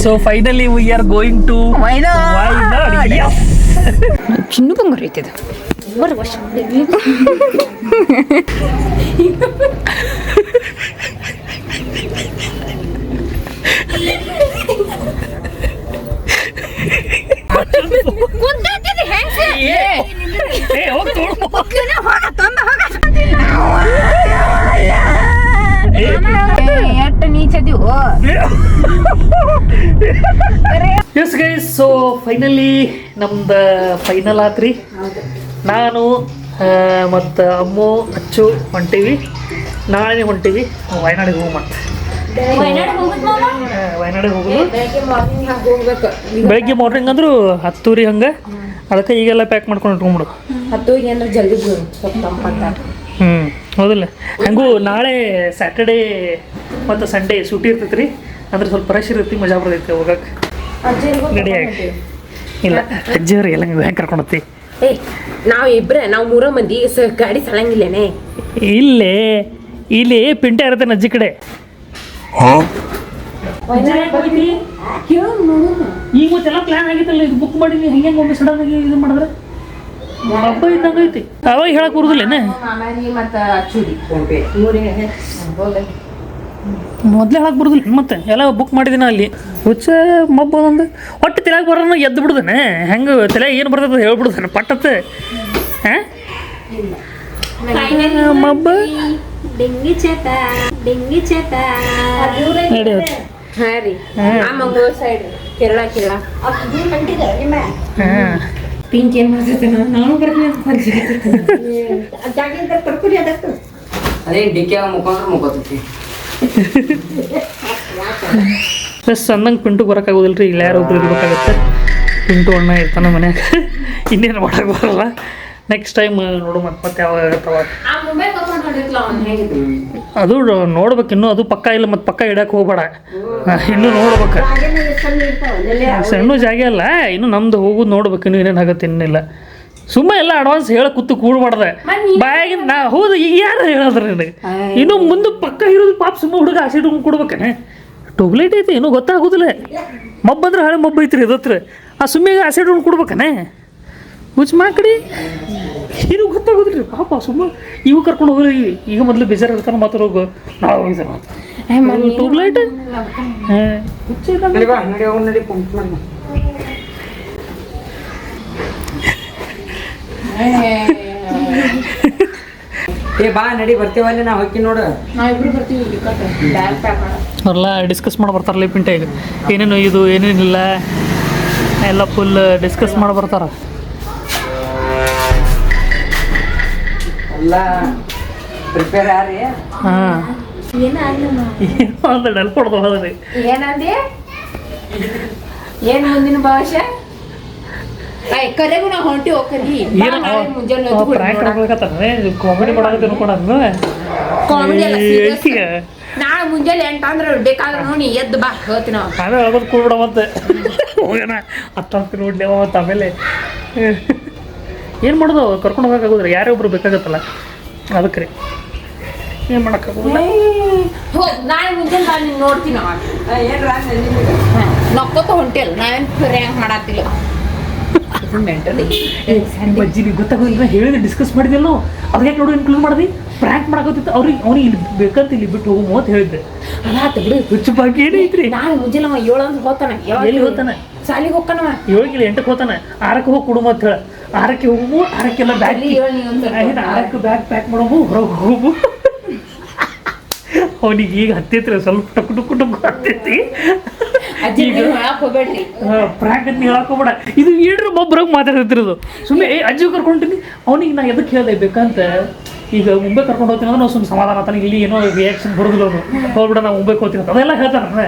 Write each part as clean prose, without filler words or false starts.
So finally we are going to Wayanad. Yes. ಚಿನ್ನು ಬಂಗಾರ ಐತಿದೆ ಬರ ವರ್ಷ ಎಷ್ಟು ನೀಚದಿವು ಎಸ್ ಗೈಸ್ ಸೊ ಫೈನಲಿ ನಮ್ದು ಫೈನಲ್ ಆತ್ರಿ ನಾನು ಮತ್ತು ಅಮ್ಮು ಅಚ್ಚು ಹೊಂಟೀವಿ ನಾಳೆ ಹೊಂಟೀವಿ ವಯನಾಡಿಗೆ ಹೋಗಿ ಮತ್ತೆ ವಯನಾಡಿಗೆ ಹೋಗೋದು ಬೆಳಗ್ಗೆ ಮಾರ್ನಿಂಗ್ ಅಂದ್ರು 10 ಹಂಗೆ ಅದಕ್ಕೆ ಈಗೆಲ್ಲ ಪ್ಯಾಕ್ ಮಾಡ್ಕೊಂಡು ಇಟ್ಕೊಂಬಿಡು 10 ಅಂದ್ರೆ ಜಲ್ದಿ ಹೌದಿಲ್ಲ ಹಂಗೂ ನಾಳೆ ಸ್ಯಾಟರ್ಡೇ ಮತ್ತು ಸಂಡೇ ಸೂಟಿ ಇರ್ತೈತೆ ರೀ ಅಂದ್ರೆ ಸ್ವಲ್ಪ ರಶ್ ಇರ್ತೈತಿ ಮಜಾ ಬರ್ತೈತಿ ಹೋಗಕ್ಕೆ ರೆಡಿಯಾಗಿ ಇಲ್ಲ ಅಜ್ಜಿಯವ್ರಿ ಎಲ್ಲ ನೀವು ಹೆಂಗೆ ಕರ್ಕೊಂಡತ್ತಿ ನಾವು ಇಬ್ಬರೇ ನಾವು 3 ಮಂದಿ ಗಾಡಿ ಸಳಂಗಿಲ್ಲೇನೆ ಇಲ್ಲಿ ಪಿಂಟೆ ಇರುತ್ತೆ ಅಜ್ಜಿ ಕಡೆ ಈಗ ಮತ್ತೆಲ್ಲ ಪ್ಲಾನ್ ಆಗಿತ್ತಲ್ಲ ಇದು ಬುಕ್ ಮಾಡಿ ಹೆಂಗೆ ಒಮ್ಮೆ ಸಡನ್ ಆಗಿ ಇದು ಮಾಡಿದ್ರೆ ಹಬ್ಬ ಇದ್ದಂಗೆ ಐತಿ ಅವಾಗ ಹೇಳಕ್ ಬರುದಿಲ್ಲೇನೆ ಮೊದ್ಲೇ ಹೇಳಕ್ ಬರುದಿಲ್ಲ ಮತ್ತೆ ಎಲ್ಲ ಬುಕ್ ಮಾಡಿದಿನ ಅಲ್ಲಿ ಹುಚ್ಚ ಮಬ್ಬೊಂದು ಒಟ್ಟು ತಲೆಯಾಗ ಬರೋಣ ಎದ್ದು ಬಿಡುದಾನೆ ಹೆಂಗೆ ತಲೆಯಾಗ ಏನು ಬರ್ತದೆ ಹೇಳ್ಬಿಡುದಾನೆ ಪಟ್ಟತ್ತೆ ಮಬ್ಬ ಡೆಂಗಿ ಚೇತ ನಡಿ ಹಾಂ ರೀ ಮಂಗಳೂರು ಸೈಡ್ ಕೇರಳ ಪಿಂಕ್ ಏನು ಮಾಡ್ತೈತೆ ನಾನು ಬರ್ತೀನಿ ಅದೇ ಡಿಕ್ಕೆ ಮುಖಂಡ್ರೆ ಮುಖತೈತಿ ಪ್ಲಸ್ ಅಂದಂಗೆ ಪಿಂಟು ಬರೋಕ್ಕಾಗೋದಿಲ್ಲ ರೀ ಇಲ್ಲ ಯಾರೋ ಒಬ್ರು ಇರ್ಬೇಕಾಗತ್ತೆ ಪಿಂಟು ಅಣ್ಣ ಇರ್ತಾನೆ ಮನ್ಯಾಗ ಇನ್ನೇನು ಮಾಡೋಕೆ ಬರಲ್ಲ ನೆಕ್ಸ್ಟ್ ಟೈಮ್ ನೋಡು ಮತ್ತೆ ಯಾವಾಗ ಆಗತ್ತವ ಅದು ನೋಡ್ಬೇಕು ಇನ್ನೂ ಅದು ಪಕ್ಕ ಇಲ್ಲ ಮತ್ತು ಪಕ್ಕ ಇಡಕ್ಕೆ ಹೋಗ್ಬೇಡ ಇನ್ನೂ ನೋಡ್ಬೇಕು ಸಣ್ಣ ಜಾಗ ಅಲ್ಲ ಇನ್ನು ನಮ್ದು ಹೋಗೋದು ನೋಡ್ಬೇಕು ಇನ್ನೂ ಏನೇನಾಗತ್ತೆ ಇನ್ನಿಲ್ಲ ಸುಮ್ಮ ಎಲ್ಲ ಅಡ್ವಾನ್ಸ್ ಹೇಳಕ್ ಕೂತು ಕೂಡ್ಬಾರ್ದೆ ಬಾಯಾಗಿಂದ ನಾ ಹೌದು ಈಗ ಯಾರು ಹೇಳೋದ್ರಿ ನನಗೆ ಇನ್ನು ಮುಂದೆ ಪಕ್ಕ ಇರೋದು ಪಾಪ ಸುಮ್ಮ ಹುಡುಗ ಆಸಿಡ್ ಕೊಡ್ಬೇಕೇನೆ ಟ್ಯೂಬ್ಲೈಟ್ ಐತಿ ಇನ್ನೂ ಗೊತ್ತಾಗೋದಿಲ್ಲ ಮಬ್ಬಂದ್ರೆ ಹಳೆ ಮಬ್ಬ ಐತ್ರಿ ಇದತ್ರ ಆ ಸುಮ್ಮಿಗೆ ಆಸಿಡ್ ಕೊಡ್ಬೇಕನೆ ಹುಚ್ಚ ಮಾಕಡಿ ಏನು ಗೊತ್ತಾಗೋದಿಲ್ಲ ಪಾಪ ಸುಮ್ಮ ಇವು ಕರ್ಕೊಂಡು ಹೋಗ್ರಿ ಈಗ ಮೊದಲು ಬೇಜಾರು ಇರ್ತಾನೆ ಮಾತಾಡೋಗು ನಾವು ಹೋಗಿದ್ದಾರೆ ಟ್ಯೂಬ್ಲೈಟ್ ಬಾ ನಡಿ ಬರ್ತೀವಲ್ಲಿ ನಾವು ಹೊಕ್ಕಿ ನೋಡು ಅವರೆಲ್ಲ ಡಿಸ್ಕಸ್ ಮಾಡಿ ಬರ್ತಾರಲ್ಲ ಪಿಂಟೆ ಈಗ ಏನೇನು ಇದು ಏನೇನಿಲ್ಲ ಎಲ್ಲ ಫುಲ್ ಡಿಸ್ಕಸ್ ಮಾಡಿ ಬರ್ತಾರ ಎಲ್ಲ ಪ್ರಿಪೇರ್ ಆರಿ ಹಾಂ ಏನೋ ಒಂದು ಡಲ್ ಕೊಡ್ದು ಹೋದ್ರಿ ಏನಂದಿ ಏನು ಮುಂದಿನ ಭಾಷೆ ಕರೆಗೂ ನಾವು ಹೊಂಟಿ ಹೋಗ್ಕರಿ ಕಾಮಿಡಿ ಮಾಡೋದು ಅನ್ಕೊಳಂದು ಕಾಮಿಡಿ ನಾಳೆ ಮುಂಜಾನೆ 8 ಅಂದ್ರೆ ಬೇಕಾದ್ರೆ ನೋಡಿ ಎದ್ದು ಬಾ ಹೇಳ್ತೀನಿ ನಾವೇ ಹೇಳ್ಬೋದು ಕೂಡ್ಬಿಡ ಮತ್ತೆ ಹೋಗೋಣ ಹತ್ತಂತ ನೋಡ್ಲಿ ಮತ್ತು ಆಮೇಲೆ ಏನು ಮಾಡೋದು ಕರ್ಕೊಂಡು ಹೋಗೋಕ್ಕಾಗೋದ್ರೆ ಯಾರೇ ಒಬ್ರು ಬೇಕಾಗತ್ತಲ್ಲ ಅದಕ್ಕೆ ರೀ ಏನು ಮಾಡೋಕ್ಕಾಗೋದಿಲ್ಲ ನಾಳೆ ಮುಂಜಾನೆ ನಾನು ನಿನ್ನ ನೋಡ್ತೀನಿ ನಕ್ಕೋತ ಹೊಂಟಿಲ್ಲ ನಾವೇನು ಫ್ರ್ಯಾಂಕ್ ಮಾಡತ್ತಿಲ್ಲ ಅಜ್ಜಿ ನೀವು ಗೊತ್ತಾಗೋದಿಲ್ಲ ಹೇಳಿದ್ರೆ ಡಿಸ್ಕಸ್ ಮಾಡಿದ್ದಿಲ್ಲ ಅದಕ್ಕೆ ನೋಡಿ ಇನ್ಕ್ಲೂಡ್ ಮಾಡಿದ್ವಿ ಪ್ರ್ಯಾಂಕ್ ಮಾಡಕೋತಿತ್ತು ಅವ್ನಿಗೆ ಇಲ್ಲಿ ಬೇಕಂತ ಇಲ್ಲಿ ಬಿಟ್ಟು ಹೋಗು ಅಂತ ಹೇಳಿದ್ದೆ ಅದಾತ ಬಿಡು ಹುಚ್ಚು ಬಾಕಿ ಏನೈತ್ರಿ ನಾಳೆ ಮುಂಜಾನೆ 7 ಅಂತ ಹೋಗ್ತಾನೆ ಎಲ್ಲಿ ಹೋಗ್ತಾನೆ ಸಾಲಿಗೆ ಹೋಗ್ತಾನವ 7 8 ಹೋಗ್ತಾನೆ 6 ಹೋಗಿ ಕೊಡು ಅಂತ ಹೇಳ 6 ಹೋಗು 6 ಬ್ಯಾಗ್ 6 ಬ್ಯಾಗ್ ಪ್ಯಾಕ್ ಮಾಡೋವು ಹೊರಗೆ ಹೋಗು ಅವನಿಗೆ ಈಗ ಹತ್ತೈತ್ರಿ ಸ್ವಲ್ಪ ಟುಕ್ ಟುಕ್ ಟುಕ್ ಹತ್ತೈತಿ ಹೋಗ್ಬೇಡ್ರಿ ಪ್ರಾಂಕ್ ಅಂತ ಹೇಳಕ್ ಹೋಗ್ಬೇಡ ಇದು ಏನ್ರ ಒಬ್ಬರಾಗ ಮಾತಾಡ್ತಿರೋದು ಸುಮ್ಮನೆ ಅಜ್ಜಿ ಕರ್ಕೊಂತೀನಿ ಅವನಿಗೆ ನಾ ಎದಕ್ಕೆ ಹೇಳ್ದೆ ಬೇಕಂತ ಈಗ ಮುಂಬೈ ಕರ್ಕೊಂಡು ಹೋಗ್ತೀನಿ ಅಂದ್ರೆ ನಾವು ಸುಮ್ಮನೆ ಸಮಾಧಾನ ತಾನೆ ಇಲ್ಲಿ ಏನೋ ರಿಯಾಕ್ಷನ್ ಬರೋದಿಲ್ಲ ಅವನು ಹೋಗ್ಬಿಡ ನಾವು ಮುಂಬೈಗೆ ಹೋಗ್ತೀನಿ ಅಂತ ಅದೆಲ್ಲ ಹೇಳ್ತಾನೆ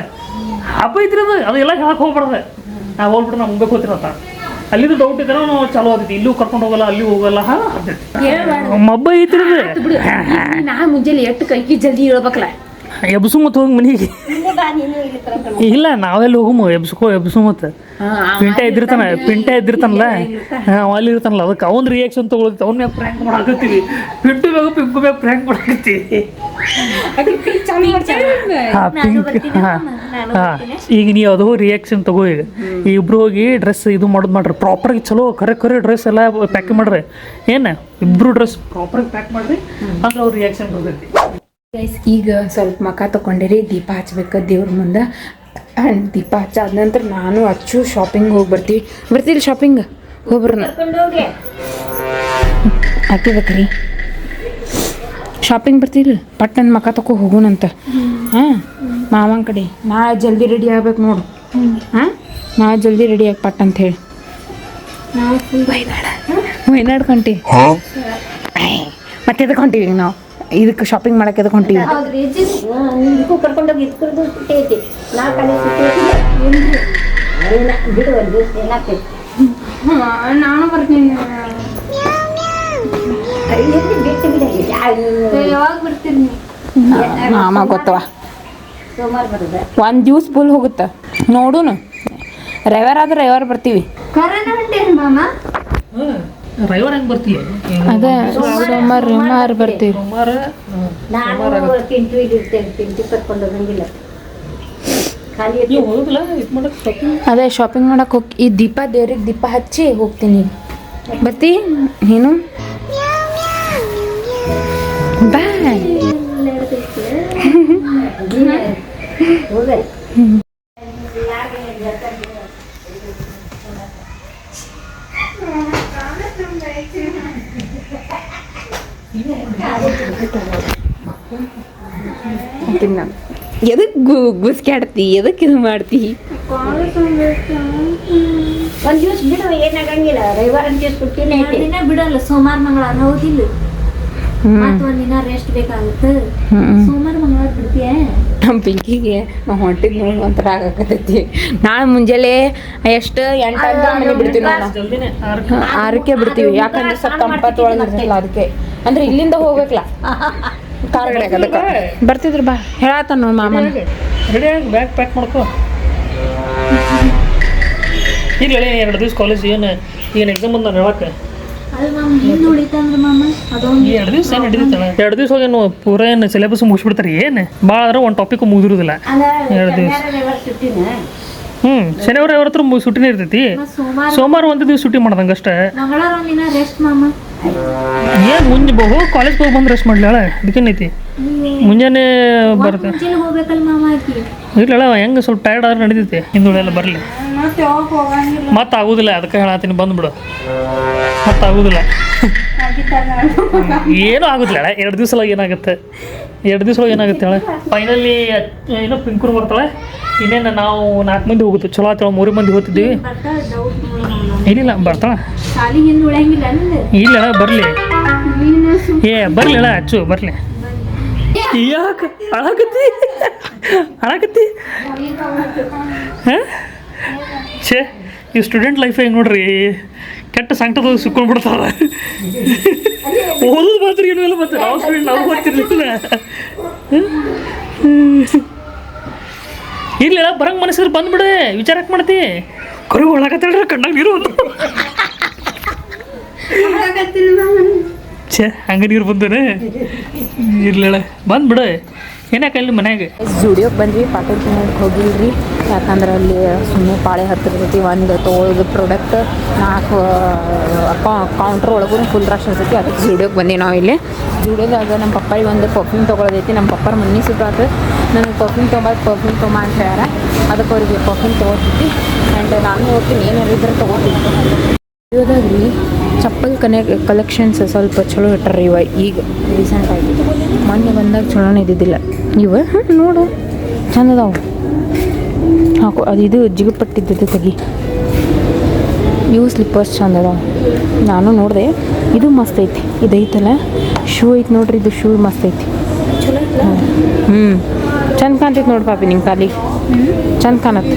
ಹಬ್ಬ ಐತ್ರಿ ಅದೆಲ್ಲ ಹೇಳಕ್ ಹೋಗ್ಬಾರ್ದೆ ನಾವು ಹೋಗ್ಬಿಟ್ಟು ನಾವು ಮುಂಬೈಗೆ ಹೋಗ್ತೀನಂತ ಅಲ್ಲಿದ್ದು ಡೌಟ್ ಇದ್ರೆ ನಾವು ಚಾಲೂ ಆಗ್ತೈತಿ ಇಲ್ಲೂ ಕರ್ಕೊಂಡು ಹೋಗಲ್ಲ ಅಲ್ಲಿ ಹೋಗಲ್ಲ ಮಬ್ಬ ಐತ್ರಿ ನಾ ಮುಂಜಾನೆ 8 ಕೈಕಿ ಜಲ್ದಿ ಹೇಳ್ಬೇಕಲ್ಲ ಎಬ್ಸು ಮತ್ತು ಹೋಗಿ ಮನೆಗೆ ಇಲ್ಲ ನಾವೆಲ್ಲ ಹೋಗಮು ಎಬ್ಸು ಮತ್ತು ಪಿಂಟೆ ಇದ್ದಿರ್ತಾನಲ್ಲ ಹಾಂ ಅಲ್ಲಿ ಇರ್ತಾನಲ್ಲ ಅದಕ್ಕೆ ಅವ್ನ ರಿಯಾಕ್ಷನ್ ತೊಗೊಳ್ತಿ ಅವ್ನ ಮ್ಯಾಗ ಪ್ರ್ಯಾಂಕ್ ಮಾಡಾಕತ್ತೀವಿ ಪಿಂಟು ಮ್ಯಾಗ ಪ್ರ್ಯಾಂಕ್ ಮಾಡಾಕತ್ತೀವಿ ಹಾಂ ಪಿಂಕ್ ಹಾಂ ಈಗ ನೀವು ಅದು ರಿಯಾಕ್ಷನ್ ತಗೋ ಈಗ ಇಬ್ರು ಹೋಗಿ ಡ್ರೆಸ್ ಇದು ಮಾಡೋದು ಮಾಡ್ರಿ ಪ್ರಾಪರಾಗಿ ಚಲೋ ಕರೆ ಡ್ರೆಸ್ ಎಲ್ಲ ಪ್ಯಾಕ್ ಮಾಡ್ರಿ ಏನು ಇಬ್ರು ಡ್ರೆಸ್ ಪ್ರಾಪರಾಗಿ ಪ್ಯಾಕ್ ಮಾಡ್ರಿ ಅಂದ್ರೆ ಅವ್ರ ರಿಯಾಕ್ಷನ್ ಬರ್ತೈತಿ. ಗೈಸ್ ಈಗ ಸ್ವಲ್ಪ ಮಖ ತಗೊಂಡಿರಿ ದೀಪ ಹಚ್ಬೇಕು ದೇವ್ರ ಮುಂದೆ ಆ್ಯಂಡ್ ದೀಪ ಹಚ್ಚಾದ ನಂತರ ನಾನು ಅಚ್ಚು ಶಾಪಿಂಗ್ ಹೋಗಿ ಬರ್ತೀವಿ ಶಾಪಿಂಗ್ ಹೋಗ್ಬರೋಣ ಹಾಕಿಬೇಕ್ರಿ ಶಾಪಿಂಗ್ ಬರ್ತೀರಿ ಪಟ್ ನನ್ನ ಮಖ ತಗೋ ಹೋಗೋಣಂತ ಹಾಂ ಮಾವನ ಕಡೆ ನಾಳೆ ಜಲ್ದಿ ರೆಡಿ ಆಗ್ಬೇಕು ನೋಡು ಹಾಂ ನಾಳೆ ಜಲ್ದಿ ರೆಡಿ ಆಗಿ ಪಟ್ ಅಂತ ಹೇಳಿ ವೈನಾಡ್ ಕೊಂಟಿ ಮತ್ತೆ ಎದಕ್ಕೆ ಹೊಂಟೀವಿ ನಾವು ಇದಕ್ಕೆ ಶಾಪಿಂಗ್ ಮಾಡಕ್ಕೆ ಎದಕ್ಕೆ ಹೊಂಟೀವಿ ಕರ್ಕೊಂಡೋಗಿ ಇಟ್ಕೊಂಡು ಐತಿ ಬಿಡು ಒಂದು ಏನಾಗ್ತೈತಿ ನಾನು ಬರ್ತೀನಿ ಯಾವಾಗ ಬರ್ತೀನಿ ಮಾಮ ಗೊತ್ತವ ಸೋಮವಾರ ಬರೋದ ಒಂದು ದಿವ್ಸ ಫುಲ್ ಹೋಗುತ್ತೆ ನೋಡುನು ರವಿವಾರ ಬರ್ತೀವಿ ಮಾಮ ರವಿವಾರ ಹೆಂಗೆ ಬರ್ತೀವಿ ಅದೇ ಸೋಮವಾರ ಬರ್ತೀವಿ ನಾನು ಪಿಂಟುವಿಗೆ ಇರ್ತೇನೆ ಪಿಂಟು ಕರ್ಕೊಂಡು ಹೋಗಂಗಿಲ್ಲ ಖಾಲಿ ನೀವು ಹೋಗಿಲ್ಲ ಇದು ಮಾಡಕ್ಕೆ ಅದೇ ಶಾಪಿಂಗ್ ಮಾಡಕ್ಕೆ ಹೋಗಿ ಈ ದೇವ್ರಿಗೆ ದೀಪ ಹಚ್ಚಿ ಹೋಗ್ತೀನಿ ಬರ್ತಿ ನೀನು ಬಾಯ್ ಹೋಗ ಎದಕ್ಕೆ ಗುಸ್ಕಾಡ್ತಿ ಎದಕ್ಕೆ ಇದು ಮಾಡ್ತಿ ಒಂದ್ ದಿವಸ ಬಿಡು ಏನಾಗಂಗಿಲ್ಲ ರವಿವಾರ ದಿವಸ ಬಿಟ್ಟಿಲ್ಲ ದಿನ ಬಿಡಲ್ಲ ಸೋಮವಾರ ಮಂಗಳವಾರ ಹೌದಿಲ್ಲ ಮತ್ತ ಒಂದಿನ ರೆಸ್ಟ್ ಬೇಕಾಗುತ್ತೆ ಸೋಮವಾರ ಮಂಗಳವಾರ ಬಿಡ್ತೀಯ ನಮ್ಮ ಪಿಂಕಿಗೆ ನಾವು ಹೊಂಟಿದ್ ನೋಡಿ ಒಂಥರ ಆಗಕತ್ತೈತಿ ನಾಳೆ ಮುಂಜಾನೆ ಎಷ್ಟು 8 ಮನೆ ಬಿಡ್ತೀವಿ ನಾವು ಜಲ್ದಿನೇ 6ಕ್ಕೆ ಬಿಡ್ತೀವಿ ಯಾಕಂದ್ರೆ ಸ್ವಲ್ಪ ತಂಪತ್ತು ಒಳಗೆ ಇರ್ತಿಲ್ಲ ಅದಕ್ಕೆ ಅಂದ್ರೆ ಇಲ್ಲಿಂದ ಹೋಗ್ಬೇಕಲ್ಲ ಕಾರ್ ಕಡೆಗೆ ಅದಕ್ಕೆ ಬರ್ತಿದ್ರು ಬಾ ಹೇಳತ್ತ ನೋಡಿ ಮಾಮನ ರೆಡಿ ಆಗಿ ಬ್ಯಾಗ್ ಪ್ಯಾಕ್ ಮಾಡ್ಕೋ ಇಲ್ಲ 2 ದಿವಸ ಕಾಲೇಜ್ ಏನು ಎಕ್ಸಾಮ್ ಬಂದ ಹೇಳಕ್ಕೆ ಅದು ಮಾಮ ಹಿಂದೆ ಉಳಿತಂದ್ರೆ ಮಾಮ ಅದೊಂದು 2 ದಿವಸ ಏನು ಹಿಡಿದಿತ್ತಲ್ಲ 2 ದಿವಸ ಹೋಗಿ ಏನು ಪೂರ ಏನು ಸಿಲೆಬಸ್ ಮುಗಿಸ್ಬಿಡ್ತಾರೆ ಏನು ಭಾಳ ಆದ್ರೆ ಒಂದು ಟಾಪಿಕ್ ಮುಗಿದಿರೋದಿಲ್ಲ 2 ದಿವಸ ರವಿವಾರ ಸುಟ್ಟಿನ ಶನಿವಾರ ಯಾವತ್ತೂ ಸುಟ್ಟಿನೇ ಇರ್ತೈತಿ ಸೋಮವಾರ ಒಂದು ದಿವಸ ಸುಟ್ಟಿ ಮಾಡ್ದಂಗೆ ಅಷ್ಟೇ ಮಂಗಳವಾರ ಒಂದಿನ ರೆಸ್ಟ್ ಮಾಮ ಏನು ಹೋಗಿ ಕಾಲೇಜ್ಗೆ ಹೋಗಿ ಬಂದು ರೆಸ್ಟ್ ಮಾಡಲಿ ಅದಕ್ಕೇನೈತಿ ಮುಂಜಾನೆ ಬರುತ್ತೆ ಮುಂಚೆಲಿ ಹೋಗ್ಬೇಕಲ್ಲ ಮಾಮ ಆಕಿ ಇಲ್ಲ ಹೆಂಗೆ ಸ್ವಲ್ಪ ಟೈರ್ಡ್ ಆದ್ರೆ ನಡೀತೈತಿ ಹಿಂದುಳೆಲ್ಲ ಬರಲಿ ಮತ್ತೆ ಆಗೋದಿಲ್ಲ ಅದಕ್ಕೆ ಹೇಳತ್ತೀನಿ ಬಂದ್ಬಿಡು ಮತ್ತೆ ಆಗೋದಿಲ್ಲ ಏನೂ ಆಗೋದಿಲ್ಲ 2 ದಿವಸ ಏನಾಗುತ್ತೆ 2 ದಿವಸ ಏನಾಗುತ್ತೆ ಹೇಳ ಫೈನಲಿ ಏನೋ ಪಿಂಕೂರು ಬರ್ತಾಳೆ ಇನ್ನೇನು ನಾವು 4 ಮಂದಿ ಹೋಗುತ್ತೆ ಚಲೋ ಆತೇಳ 3 ಮಂದಿ ಹೋಗ್ತಿದ್ದೀವಿ ಏನಿಲ್ಲ ಬರ್ತಾಳ ಶಾಲಿ ಹಿಂದೆ ಉಳಿಯಂಗಿಲ್ಲ ಇಲ್ಲ ಬರಲಿ ಬರಲಿ ಅಚ್ಚು ಬರಲಿ ಯಾಕೆ ಅಳಾಕತ್ತಿ ಹಾಂ ಛೇ ಈ ಸ್ಟೂಡೆಂಟ್ ಲೈಫ್ ಹೆಂಗೆ ನೋಡ್ರಿ ಕೆಟ್ಟ ಸಂಕಟದಾಗ ಸಿಕ್ಕೊಂಡ್ಬಿಡ್ತಾರ ಓದೋದು ಮಾತ್ರ ಏನೂ ಇಲ್ಲ ಮತ್ತೆ ನಾವು ಸ್ಟೂಡೆಂಟ್ ನಾವು ಓದ್ತಿರ್ಲಿಲ್ಲ ಇಲ್ಲ ಬರಂಗೆ ಮನಸ್ಸಿದ್ರೆ ಬಂದ್ಬಿಡೆ ವಿಚಾರಕ್ಕೆ ಮಾಡ್ತಿ ಕರು ಒಳಗತ್ತೇಳ್ರಿ ಕಣ್ಣಾಗ ನೀರು ಅಂತ ಛೇ ಹಂಗೆ ನೀರು ಬಂದೇನೆ ಇರ್ಲಿಲ್ಲ ಬಂದ್ಬಿಡು ಏನಕ್ಕೆ ಅಲ್ಲಿ ಮನ್ಯಾಗ ಜುಡಿಯೋಗೆ ಬಂದ್ವಿ ಪಾಟೀಲ್ ತಿನ್ನೋದಕ್ಕೆ ಹೋಗಿಲ್ರಿ ಯಾಕಂದ್ರೆ ಅಲ್ಲಿ ಸುಮ್ಮನೆ ಪಾಳೆ ಹತ್ತಿರ್ತೈತಿ ಒಂದು ತೊಗೊಳೋದು ಪ್ರಾಡಕ್ಟ್ 4 ಕೌಂಟ್ರ್ ಒಳಗೂ ಫುಲ್ ರಶ್ ಇರ್ತೈತಿ ಅದಕ್ಕೆ ಜುಡಿಯೋಗೆ ಬಂದೀವಿ ನಾವು ಇಲ್ಲಿ ಜುಡಿಯೋದಾಗ ನಮ್ಮ ಪಪ್ಪರಿಗೆ ಒಂದು ಪರ್ಫ್ಯೂಮ್ ತೊಗೊಳೋದೈತಿ ನಮ್ಮ ಪಪ್ಪರ ಮನೆ ಸುತ್ತಾತು ನನಗೆ ಪರ್ಫ್ಯೂಮ್ ತೊಗೊಂಬ ಅಂತ ಹೇಳ್ಯಾರ ಅದಕ್ಕೆ ಅವ್ರಿಗೆ ಪರ್ಫ್ಯೂಮ್ ತೊಗೋತೈತಿ ಆ್ಯಂಡ್ ನಾನು ಹೋಗ್ತೀನಿ ಏನಾರು ಇದ್ರೆ ತೊಗೋತೀನಿ ಜುಡಿಯೋದಾಗ್ರಿ ಚಪ್ಪಲ್ ಕಲೆಕ್ಷನ್ಸ್ ಸ್ವಲ್ಪ ಚಲೋ ಇಟ್ಟಾರ್ರಿ ಈಗ ರೀಸೆಂಟಾಗಿ ಮೊನ್ನೆ ಬಂದಾಗ ಚಲೋನೇ ಇದ್ದಿದ್ದಿಲ್ಲ ಇವ ನೋಡು ಚಂದ ಅದಾವು ಹಾಕು ಅದು ಇದು ಜಿಗುಪಟ್ಟಿದ್ದು ತೆಗಿ ಇವು ಸ್ಲಿಪ್ಪರ್ಸ್ ಚಂದ ಅದಾವ ನಾನು ನೋಡಿದೆ ಇದು ಮಸ್ತ್ ಐತಿ ಇದು ಐತಲ್ಲ ಶೂ ಐತಿ ನೋಡ್ರಿ ಇದು ಶೂ ಮಸ್ತ್ ಐತಿ ಚಂದ ಕಾಣ್ತೈತಿ ನೋಡಿ ಪಾಪಿ ನಿಮ್ಮ ಕಾಲಿಗೆ ಚಂದ ಕಾಣತ್ತೆ.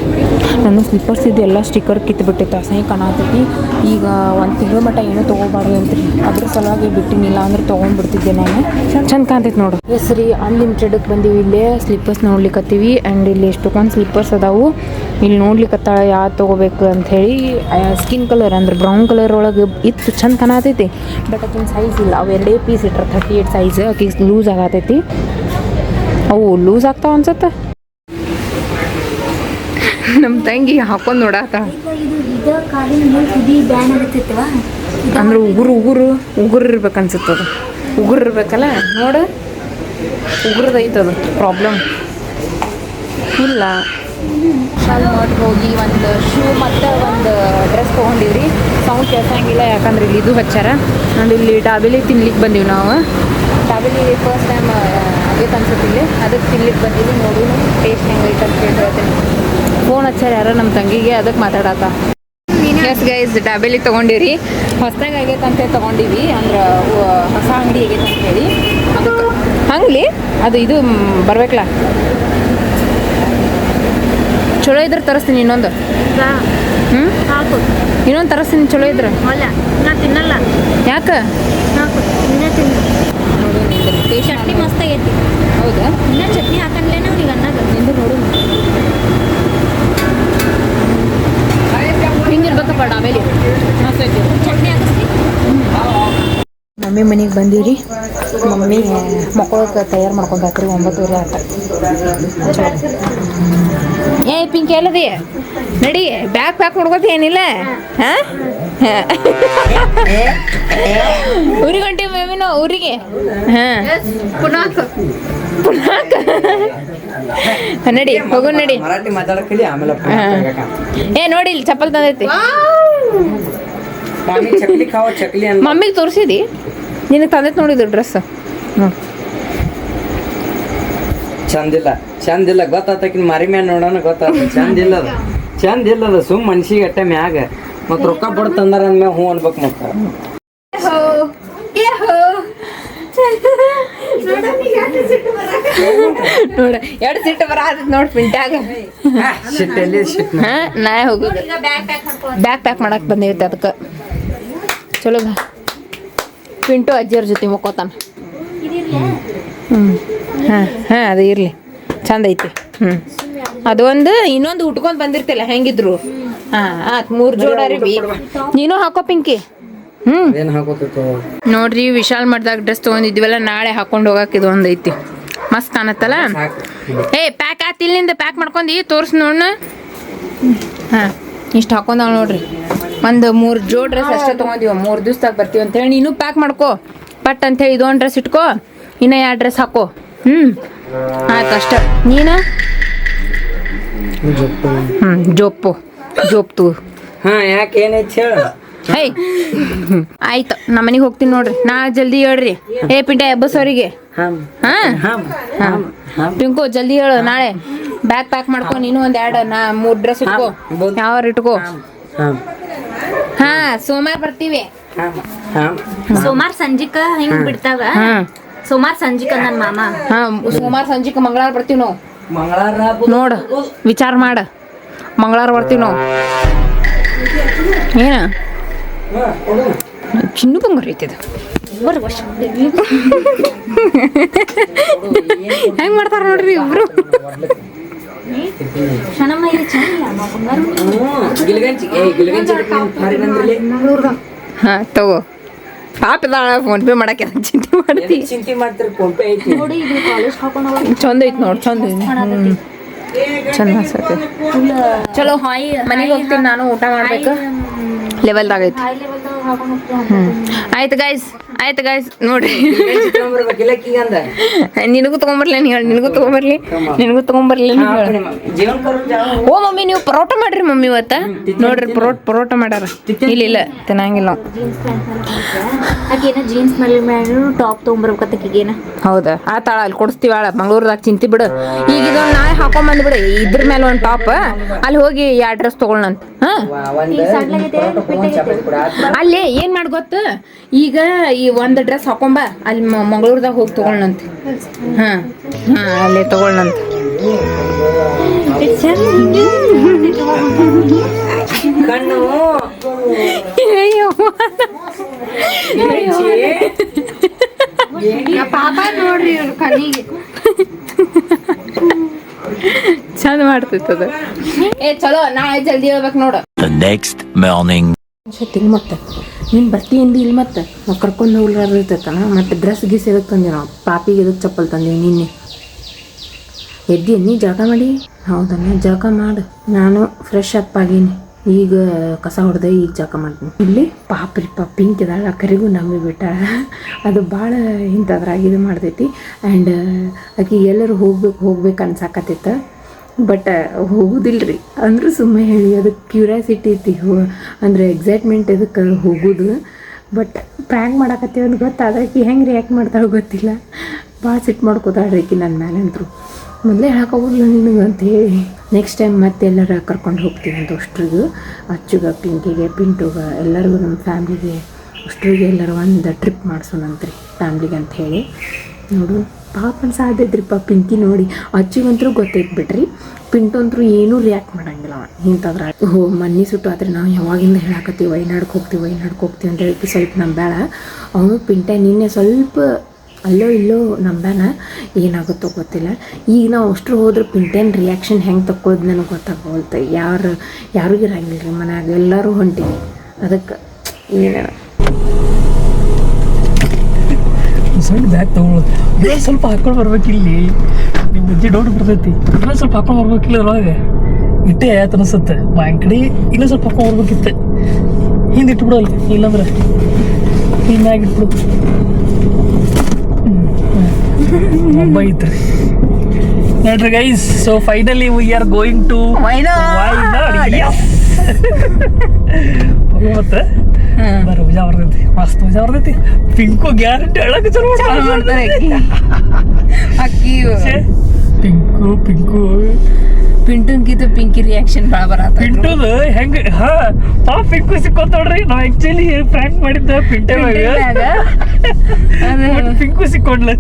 ನನ್ನ ಸ್ಲಿಪ್ಪರ್ಸ್ ಇದು ಎಲ್ಲ ಸ್ಟಿಕ್ಕರ್ ಕಿತ್ಬಿಟ್ಟಿತ್ತು, ಅಸಹ್ಯ ಕಾಣತೈತಿ. ಈಗ 1 ತಿಂಗಳ ಮಟ್ಟ ಏನೂ ತೊಗೋಬಾರ್ದು ಅಂತ್ರಿ, ಅದ್ರ ಸಲುವಾಗಿ ಬಿಟ್ಟಿನಿಲ್ಲ ಅಂದ್ರೆ ತೊಗೊಂಡ್ಬಿಡ್ತಿದ್ದೆ ನಾನು. ಚಂದ ಕಾಣ್ತೈತಿ ನೋಡು. ಹೆಸ್ರಿ ಅನ್ಲಿಮಿಟೆಡ್ಗೆ ಬಂದೀವಿ. ಇಲ್ಲೇ ಸ್ಲಿಪ್ಪರ್ಸ್ ನೋಡ್ಲಿಕ್ಕತ್ತೀವಿ. ಆ್ಯಂಡ್ ಇಲ್ಲಿ ಎಷ್ಟೊಂದು ಸ್ಲಿಪ್ಪರ್ಸ್ ಅದಾವು. ಇಲ್ಲಿ ನೋಡ್ಲಿಕ್ಕತ್ತಾಳ ಯಾವ್ದು ತೊಗೋಬೇಕು ಅಂಥೇಳಿ. ಸ್ಕಿನ್ ಕಲರ್ ಅಂದ್ರೆ ಬ್ರೌನ್ ಕಲರ್ ಒಳಗೆ ಇತ್ತು, ಚಂದ ಕಾಣತೈತಿ. ಬಟ್ ಆಕಿನ ಸೈಜ್ ಇಲ್ಲ, ಅವು 2 ಪೀಸ್ ಇಟ್ರೆ 38 ಸೈಜ್. ಆಕಿಗೆ ಲೂಸ್ ಆಗತೈತಿ, ಅವು ಲೂಸ್ ಆಗ್ತಾವ ಅನ್ಸತ್ತೆ. ನಮ್ಮ ತಂಗಿ ಹಾಕೊಂಡು ನೋಡಾತ. ಇದು ಕಾಲಿನ ಮೇಲೆ ಕುದಿ ಬ್ಯಾನ್ ಆಗತ್ತಿತ್ತವ. ಅಂದ್ರೆ ಉಗುರು ಇರ್ಬೇಕನ್ಸುತ್ತದ. ಉಗುರು ಇರ್ಬೇಕಲ್ಲ ನೋಡು, ಉಗುರದೈತದ ಪ್ರಾಬ್ಲಮ್ ಇಲ್ಲ. ಶಾಲ್ ಮಾಡಿ ಹೋಗಿ ಒಂದು ಶೂ ಮತ್ತು ಒಂದು ಡ್ರೆಸ್ ತೊಗೊಂಡಿವ್ರಿ. ಸೌಂಡ್ ಕೇಳ್ಸಂಗಿಲ್ಲ ಯಾಕಂದ್ರೆ ಇಲ್ಲಿ ಇದು ಹಚ್ಚಾರ. ನೋಡಿ ಇಲ್ಲಿ ಡಾಬೇಲಿ ತಿನ್ಲಿಕ್ಕೆ ಬಂದೀವಿ ನಾವು. ಡಾಬೇಲಿ ಫಸ್ಟ್ ಟೈಮ್ ಆಗೈತೆ ಅನ್ಸುತ್ತಿಲ್ಲ, ಅದಕ್ಕೆ ತಿನ್ಲಿಕ್ಕೆ ಬಂದೀವಿ. ನೋಡಿ ಟೇಸ್ಟ್ ಹೆಂಗೈತೆ ಅಂತ ಹೇಳ್ತೀನಿ. ಫೋನ್ ಹಚ್ಚಾರ ಯಾರೋ ನಮ್ಮ ತಂಗಿಗೆ, ಅದಕ್ಕೆ ಮಾತಾಡತ್ತ. Yes guys, ಡಾಬೇಲಿ ತೊಗೊಂಡಿವ್ರಿ. ಹೊಸದಾಗಿ ಆಗೈತೆ ಅಂತ ತೊಗೊಂಡಿವಿ, ಅಂದ್ರೆ ಹೊಸ ಅಂಗಡಿ ಆಗೈತೆ ಅಂತ ಹೇಳಿ. ಅದಕ್ಕೆ ಹಂಗ್ಲಿ ಅದು ಇದು ಬರ್ಬೇಕಲ್ಲ. ಚಲೋ ಇದ್ರೆ ತರಿಸ್ತೀನಿ ಇನ್ನೊಂದು. ಸಾಕು, ಇನ್ನೊಂದು ತರಿಸ್ತೀನಿ ಚಲೋ ಇದ್ರೆ. ಅಲ್ಲ ನಾ ತಿನ್ನಲ್ಲ. ಯಾಕೆ? ಸಾಕು, ಇನ್ನೇ ತಿನ್ನು. ನೋಡು ನಿಂದು ಟೇಸ್ಟ್ ಚಟ್ನಿ ಮಸ್ತ್ ಆಗೈತಿ. ಹೌದಾ? ಇನ್ನೂ ಚಟ್ನಿ ಹಾಕಂಡ್ಲೇನ ಅವ್ರಿಗೆ ಅನ್ನದ. ನಿಂದು ನೋಡು ಹಿಂಗಿರ್ಬೇಕಪ್ಪ ಡಾಬೇಲಿ, ಮಸ್ತ್ ಐತಿ. ಚಟ್ನಿ ಹಾಕಿಸ್ತಿ. ಮಮ್ಮಿ ಮನೆಗೆ ಬಂದೀವಿ. ಮಮ್ಮಿ ಮಕ್ಕಳಕ್ಕೆ ತಯಾರು ಮಾಡ್ಕೊಂಡ್ರಿ. 9:30 ಆತ. ಏ ಪಿಂಕಿ ಎಲ್ಲದಿ ನಡಿ, ಬ್ಯಾಗ್ ಪ್ಯಾಕ್ ಮಾಡ್ಕೋತಿ ಏನಿಲ್ಲ? ಹಾಂ, ಊರಿಗೆ ಹೊಂಟೀವಿ ಮೇಮಿನೋ, ಊರಿಗೆ. ಹಾಂ, ಪುನಾಕ ನಡಿ, ಹೋಗು ನಡಿ. ಮರಾಠಿ ಮಾತಾಡಕ್ಕೆ ಆಮೇಲೆ ಏ ನೋಡಿ ಇಲ್ಲಿ ಚಪ್ಪಲ್ ತಂದೈತಿ. ಚಕ್ಲಿ ಖಾವ ಚಕ್ಲಿ ಅಂತ ಮಮ್ಮಿಗೆ ತೋರಿಸಿದಿ, ನಿನಗೆ ತಂದೈತಿ ನೋಡಿದ್ರು ಡ್ರೆಸ್. ನೋಡಿ ಚಂದಿಲ್ಲ ಗೊತ್ತಾತಕಿನ ಮರಿ ಮ್ಯಾಲ ನೋಡೋಣ ಗೊತ್ತಾತ. ಚಂದಿಲ್ಲದ ಸುಮ್ ಮನ್ಸಿಗೆ ಅಟ್ಟ ಮ್ಯಾಗ ಮತ್ ರೊಕ್ಕ ಬಡ ತಂದಾರ ಅಂದ್ಮ್ಯಾಗ ಹ್ಞೂ ಅನ್ಬೇಕು. ಮತ್ತ ನೋಡ ಎರಡು ಸಿಟ್ಟು ಬರತೈತಿ ನೋಡಿ ಪಿಂಟ್ಯಾಗ. ಸಿಟ್ಟಲ್ಲಿ ಸಿಟ್ಟು. ಹಾಂ, ನಾ ಹೋಗುದು ಬ್ಯಾಗ್ ಪ್ಯಾಕ್ ಮಾಡಕ್ಕೆ ಬಂದೈತಿ. ಅದಕ್ಕೆ ಚಲೋ ಪಿಂಟು ಅಜ್ಜಿಯವ್ರ ಜೊತೆ ಮುಕ್ಕೋತಾನ. ಹಾಂ ಅದು ಇರಲಿ, ಚಂದ ಐತಿ. ಅದು ಒಂದು ಇನ್ನೊಂದು ಉಟ್ಕೊಂಡು ಬಂದಿರ್ತಿಲ್ಲ ಹೆಂಗಿದ್ರು. ಹಾಂ ಆತ್ 3 ಜೋಡ ಅರಿವಿ. ನೀನು ಹಾಕೋ ಪಿಂಕಿ. ಏನ್ ಹಾಕೋತಿತ್ತು ನೋಡ್ರಿ, ವಿಶಾಲ್ ಮಾಡ್ದಾಗ ಡ್ರೆಸ್ ತೊಗೊಂಡಿದ್ವಲ್ಲ, ನಾಳೆ ಹಾಕೊಂಡು ಹೋಗಕ್ಕೆ ಇದು ಒಂದು ಐತಿ. ಮಸ್ತ್ ಕಾಣತ್ತಲ್ಲ. ಏ ಪ್ಯಾಕ್ ಆತ್, ಇಲ್ಲಿಂದ ಪ್ಯಾಕ್ ಮಾಡ್ಕೊಂಡು ತೋರ್ಸಿ ನೋಡ್ನ. ಹಾಂ, ಇಷ್ಟು ಹಾಕೊಂಡಾವ ನೋಡ್ರಿ. ಒಂದು 3 ಜೋಡ್ ಡ್ರೆಸ್ ಅಷ್ಟೇ ತೊಗೊಂಡಿವ. 3 ದಿವ್ಸದಾಗ ಬರ್ತೀವಿ ಅಂತೇಳಿ ನೀನು ಪ್ಯಾಕ್ ಮಾಡ್ಕೋ ಪಟ್ ಅಂತೇಳಿ. ಇದೊಂದು ಡ್ರೆಸ್ ಇಟ್ಕೋ, ಇನ್ನು 2 ಡ್ರೆಸ್ ಹಾಕೋ. ಆಯ್ತು ಅಷ್ಟೇ. ನೀನು ಜೋಪ್ತು. ಹಾ ಯಾಕೆ ಏನೈತಿ ಹೇಳ. ಹೇ ಆಯ್ತು, ನಮ್ಮ ಮನೆಗೆ ಹೋಗ್ತೀನಿ ನೋಡ್ರಿ. ನಾಳೆ ಜಲ್ದಿ ಹೇಳ್ರಿ. ಏ ಪಿಂಟ ಬಸ್ ಅವರಿಗೆ. ಹಾಂ ಪಿಂಕು ಜಲ್ದಿ ಹೇಳು. ನಾಳೆ ಬ್ಯಾಗ್ ಪ್ಯಾಕ್ ಮಾಡ್ಕೊ. ನೀನು ಒಂದು 3 ಡ್ರೆಸ್ ಇಟ್ಕೋ, ಯಾವ್ಯಾರು ಇಟ್ಕೋ. ಹಾಂ, ಸೋಮವಾರ ಬರ್ತೀವಿ. ಸೋಮಾರ ಸಂಜಿಕ ಹಿಂಗ್ ಬಿಡ್ತಾವ. ಸೋಮಾರ ಸಂಜಿಕ ನನ್ನ ಮಾಮ. ಹಾಂ, ಸೋಮವಾರ ಸಂಜಿಕ ಮಂಗಳವಾರ ಬರ್ತೀವಿ ನಾವು. ಮಂಗಳವಾರ ನೋಡು, ವಿಚಾರ ಮಾಡ. ಮಂಗಳವಾರ ಬರ್ತೀವಿ ನಾವು. ಏನ ಚಿನ್ನು ಬಂಗಾರ ಐತಿದ. ಹೆಂಗ್ ಮಾಡ್ತಾರ ನೋಡ್ರಿ ಇಬ್ರು. ಕ್ಷಣಮ್ಮ ಇದು ಚೆನ್ನಾಗಿಲ್ಲ ಹಾಂ ತಗೋ. ಪಾಪ ಫೋನ್ ಪೇ ಮಾಡಕ್ಕೆ ಚಿಂತೆ ಮಾಡ್ತಿ. ಚಿಂತೆ ಮಾಡ್ತಾರೆ. ಫೋನ್ ಪೇ ಐತಿ ನೋಡಿ, ಇದು ಕಾಲೇಜ್ ಹಾಕೊಂಡು ಚಂದ ಐತಿ ನೋಡಿ. ಚಂದ ಚಂದ ಅನ್ಸತ್ತೆ. ಚಲೋ ಮನೆಗೆ ಹೋಗ್ತೀನಿ ನಾನು. ಊಟ ಮಾಡ್ಬೇಕು. ಲೆವೆಲ್ದಾಗ ಐತಿ. ಆಯ್ತು ಗೈಸ್ ನೋಡ್ರಿ. ನಿನಗೂ ತಗೊಂಬರ್ಲಿ ಅಂತ ಹೇಳಿ. ನಿನಗೂ ತಗೊಂಬರ್ಲಿ ಅಂತ ಹೇಳಿ. ಓ ಮಮ್ಮಿ, ನೀವು ಪರೋಟ ಮಾಡ್ರಿ ಮಮ್ಮಿ ಇವತ್ತ. ನೋಡ್ರಿ ಪರೋಟ ಮಾಡ್ಯಾರ. ಇಲ್ಲ ತಿನ್ನಂಗಿಲ್ಲ. ಆಕೇನ ಜೀನ್ಸ್ ಮೇಲೆ ಟಾಪ್ ತೊಗೊಂಬರ್ಬೇಕತ್ತಕೀಗೇನ. ಹೌದಾ? ಆ ತಾಳ ಅಲ್ಲಿ ಕೊಡಿಸ್ತೀವಿ. ಮಂಗ್ಳೂರ್ದಾಗ ಚಿಂತಿ ಬಿಡು. ಈಗ ಇದೊಂದು ನಾಳೆ ಹಾಕೊಂಬಂದ್ಬಿಡು. ಇದ್ರ ಮೇಲೆ ಒಂದು ಟಾಪ್, ಅಲ್ಲಿ ಹೋಗಿ 2 ಡ್ರೆಸ್ ತೊಗೊಳ್ಳಂತ. ಹಾಂ, ಅಲ್ಲಿ ಏನ್ ಮಾಡಿ ಗೊತ್ತ, ಈಗ ಈ ಒಂದು ಡ್ರೆಸ್ ಹಾಕೊಂಬ ಅಲ್ಲಿ ಮಂಗಳೂರ್ದಾಗ ಹೋಗಿ ತೊಗೊಳ್ಳಂತೆ. ಹಾಂ ಹಾಂ ಅಲ್ಲೇ ತೊಗೊಳ್ಳಂತೆ. ಕಣ್ಣು ಅಯ್ಯೋ ಪಾಪ ನೋಡ್ರಿ ಇವ್ರ ಕಣ್ಣಿಗೆ ಚಂದ ಮಾಡ್ತೈತದ. ಚಲೋ ನಾಳೆ ಜಲ್ದಿ ಹೇಳ್ಬೇಕು ನೋಡು. The next morning. ತಿಂಗ್ ಮತ್ತೆ ನೀನು ಬರ್ತಿ ಎಂದಿ ಇಲ್ಲಿ ಮತ್ತೆ ನಾವು ಕರ್ಕೊಂಡು ಹೋಗ್ಲಾರ ಇರ್ತೈತನ. ಮತ್ತು ಡ್ರೆಸ್ ಗೀಸ್ ಎದಕ್ಕೆ ತಂದೆ ನಾವು ಪಾಪಿಗೆ ಎದಕ್ಕೆ ಚಪ್ಪಲ್ ತಂದೀವಿ ನಿನ್ನೆ ಎದ್ದಿ ನೀ ಜಳಕ ಮಾಡಿ. ಹೌದನ್ನ ಜಳಕ ಮಾಡು. ನಾನು ಫ್ರೆಶ್ ಅಪ್ ಆಗೀನಿ ಈಗ ಕಸ ಹೊಡೆದೆ ಈಗ ಜಳಕ ಮಾಡ್ತೀನಿ. ಇಲ್ಲಿ ಪಾಪ್ರಿ ಪಿಂಕ್ ಇದಾಳ ಕರಿಗೂ ನಂಬಿ ಬಿಟ್ಟ ಅದು ಭಾಳ ಇಂಥದ್ರಾಗ ಇದು ಮಾಡ್ತೈತಿ. ಆ್ಯಂಡ್ ಆಕೆ ಎಲ್ಲರೂ ಹೋಗ್ಬೇಕು ಅನ್ಸಾಕತ್ತೈತೆ ಬಟ್ ಹೋಗೋದಿಲ್ರಿ ಅಂದರೂ ಸುಮ್ಮನೆ ಹೇಳಿ ಅದಕ್ಕೆ ಕ್ಯೂರಿಯಾಸಿಟಿ ಐತಿ ಅಂದರೆ ಎಕ್ಸೈಟ್ಮೆಂಟ್ ಇದಕ್ಕೆ ಹೋಗೋದು. ಬಟ್ ಪ್ರ್ಯಾಂಕ್ ಮಾಡಾಕತ್ತೀವಿ ಅಂತ ಗೊತ್ತಾದಕ್ಕೆ ಹೆಂಗೆ ರಿಯಾಕ್ಟ್ ಮಾಡ್ತಾಳೆ ಗೊತ್ತಿಲ್ಲ. ಭಾಳ ಸಿಟ್ಟು ಮಾಡ್ಕೋತಾಳ್ರಿ ಆಕಿ ನನ್ನ ಮೇಲೆ ಅಂತರು. ಮೊದಲೇ ಹೇಳೋಕ್ಕಾಗೋದಿಲ್ಲ ನಿನಗೆ ಅಂತ ಹೇಳಿ ನೆಕ್ಸ್ಟ್ ಟೈಮ್ ಮತ್ತೆ ಎಲ್ಲರ ಕರ್ಕೊಂಡು ಹೋಗ್ತೀವಿ ಅಂತ ಅಷ್ಟ್ರಿಗೂ ಅಚ್ಚುಗ ಪಿಂಕಿಗೆ ಪಿಂಟುಗೆ ಎಲ್ಲರಿಗೂ ನಮ್ಮ ಫ್ಯಾಮ್ಲಿಗೆ ಅಷ್ಟ್ರಿಗೆ ಎಲ್ಲರೂ ಒಂದು ಟ್ರಿಪ್ ಮಾಡಿಸೋಣಂತ್ರಿ ಫ್ಯಾಮ್ಲಿಗೆ ಅಂತ ಹೇಳಿ. ನೋಡು ಪಾಪ ಅನ್ಸಾದೈತ್ರಿಪ್ಪ ಪಿಂಕಿ ನೋಡಿ. ಅಚ್ಚಿಗಂತರೂ ಗೊತ್ತೈತೆ ಬಿಡ್ರಿ. ಪಿಂಟು ಅಂತರೂ ಏನೂ ರಿಯಾಕ್ಟ್ ಮಾಡಂಗಿಲ್ಲ ಇಂಥದ್ರ ಮನ್ನಿ ಸುಟ್ಟು ಆದರೆ ನಾವು ಯಾವಾಗಿಂದ ಹೇಳಾಕತ್ತೀವಿ ವೈನಾಡ್ಗೆ ಹೋಗ್ತೀವಿ ಅಂತ ಹೇಳಿ ಸ್ವಲ್ಪ ನಂಬ್ಯಾಳ. ಅವನು ಪಿಂಟೆ ನಿನ್ನೆ ಸ್ವಲ್ಪ ಅಲ್ಲೋ ಇಲ್ಲೋ ನಂಬ್ಯಾನ. ಏನಾಗುತ್ತೋ ಗೊತ್ತಿಲ್ಲ. ಈಗ ನಾವು ಅಷ್ಟರು ಹೋದ್ರೆ ಪಿಂಟೇನ್ ರಿಯಾಕ್ಷನ್ ಹೆಂಗೆ ತಕ್ಕೊಳ್ಳೋದು ನನಗೆ ಗೊತ್ತಾಗೋಲ್ತ. ಯಾರಿಗೂ ಇರಂಗಿಲ್ಲ ರೀ ಮನ್ಯಾಗ ಎಲ್ಲರೂ ಹೊಂಟೀವಿ ಅದಕ್ಕೆ ಏನ ಸಣ್ಣ ಬ್ಯಾಗ್ ತೊಗೊಳೋದು ಇನ್ನೊಂದು ಸ್ವಲ್ಪ ಹಾಕೊಂಡು ಬರ್ಬೇಕಿಲ್ಲಿ. ನಿಮ್ಮ ಬುದ್ಧಿ ಡೌಟ್ ಬರ್ತೈತಿ. ಇನ್ನೊಂದು ಸ್ವಲ್ಪ ಹಾಕೊಂಡು ಬರ್ಬೇಕಿಲ್ಲ ಅದ್ರೊಳಗೆ ಇಟ್ಟೆ ಆಯ್ತು ಅನಿಸುತ್ತೆ. ಬ್ಯಾಂಕಡಿ ಇನ್ನೊಂದು ಸ್ವಲ್ಪ ಹಾಕೊಂಡು ಬರ್ಬೇಕಿತ್ತು. ಹಿಂದೆ ಇಟ್ಬಿಡಲ್ಲ ಇಲ್ಲಾಂದ್ರೆ ಈ ಮ್ಯಾಗ ಇಟ್ಬಿಡು. ಹಬ್ಬ ಐತ್ರಿ ನೋಡ್ರಿ guys. So finally we are going to Wayanad. ಮತ್ತೆ ಮಜಾ ಬರ್ತೈತಿ, ಮಸ್ತ್ ಮಜಾ ಬರ್ತೈತಿ. ಪಿಂಕು ಗ್ಯಾರಂಟಿ ಹೇಳಕ್ಕೆ ಚಲೋ ಮಾಡ್ತಾರೆ ಅಕ್ಕಿ ಪಿಂಕು ಪಿಂಟುನ್ಕಿಂತ ಪಿಂಕಿ ರಿಯಾಕ್ಷನ್ ಭಾಳ ಬರತ್ತ. ಪಿಂಟುದು ಹೆಂಗೆ ಪಿಂಕು ಸಿಕ್ಕೋತ್ ನೋಡ್ರಿ. ನಾವು ಆಕ್ಚುಲಿ ಪ್ರ್ಯಾಂಕ್ ಮಾಡಿದ್ದ ಪಿಂಟೆ ಪಿಂಕು ಸಿಕ್ಕೊಂಡ್ಲ.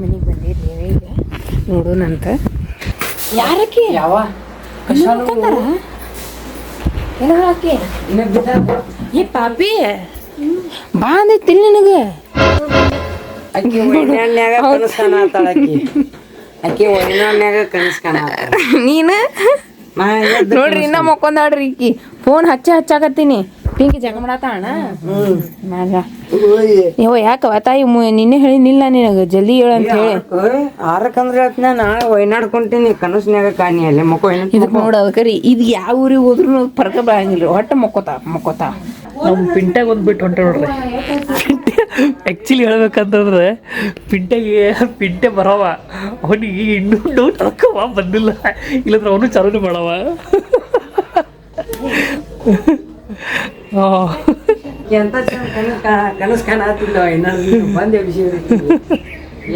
ಮನೆಗೆ ಬಂದಿರಿ ಈಗ ನೋಡೋಣಂತ. ಯಾರಕ್ಕೆ ಯಾವ ಏನೋ ಹಾಕಿ ಏ ಪಾಪಿ ಬಾ ಅಂದೈತಿಲ್ಲ ನನಗೆ. ಅಕ್ಕಿ ವೈನಾಡ್ನ್ಯಾಗ ಕನಸು ಕಾಣತ್ತಾಳ. ಅಕ್ಕಿ ವೈನಾಡ್ನ್ಯಾಗ ಕನಸು ಕಾಣತ್ತಾಳ. ನೀನು ನೋಡ್ರಿ ಇನ್ನ ಮಕ್ಕೊಂದಾಡ್ರಿ ಈಕಿ ಫೋನ್ ಹಚ್ಚಾಕತ್ತೀನಿ. ಪಿಂಕಿ ಜಗ ಮಾಡತ್ತಾಣ ಯೋ ಯಾಕವ ತಾಯಿ ನಿನ್ನೆ ಹೇಳಿ ನಿಲ್ಲ ನಿನಗೆ ಜಲ್ದಿ ಹೇಳ ಅಂತ ಹೇಳಿ. ಆರಕ್ಕಂದ್ರೆ ಹೇಳ್ತೀನಿ ನಾಳೆ ವೈನಾಡ್ಕೊಂತೀನಿ ಕನಸ್ನ್ಯಾಗ ಕಾಣಿ ಅಲ್ಲೇ ಮಕ್ಕೋ. ಇದಕ್ಕೆ ನೋಡು ಅದಕ್ಕೆ ಇದು ಯಾವ ಊರಿಗೆ ಹೋದ್ರೂ ಫರ್ಕ ಬರಂಗಿಲ್ಲ. ಹೊಟ್ಟೆ ಮಕ್ಕೋತಾ ನಮ್ಮ ಪಿಂಟ್ಯಾಗ ಒಂದು ಬಿಟ್ಟು ಹೊಂಟೆ ನೋಡ್ರಿ. ಆ್ಯಕ್ಚುಲಿ ಹೇಳ್ಬೇಕಂತಂದ್ರೆ ಪಿಂಟೆ ಬರವ ಅವನಿಗೆ ಇನ್ನೂ ಡೌಟ್ ಅದಕ್ಕವ ಬಂದಿಲ್ಲ. ಇಲ್ಲಂದ್ರೆ ಅವನು ಚಾಲನೆ ಮಾಡವ. ಎಂತ ಕನಸು ಕಾಣತ್ತಿಲ್ಲ ವೈನಾಡ್ ಬಂದೆ ವಿಷಯ.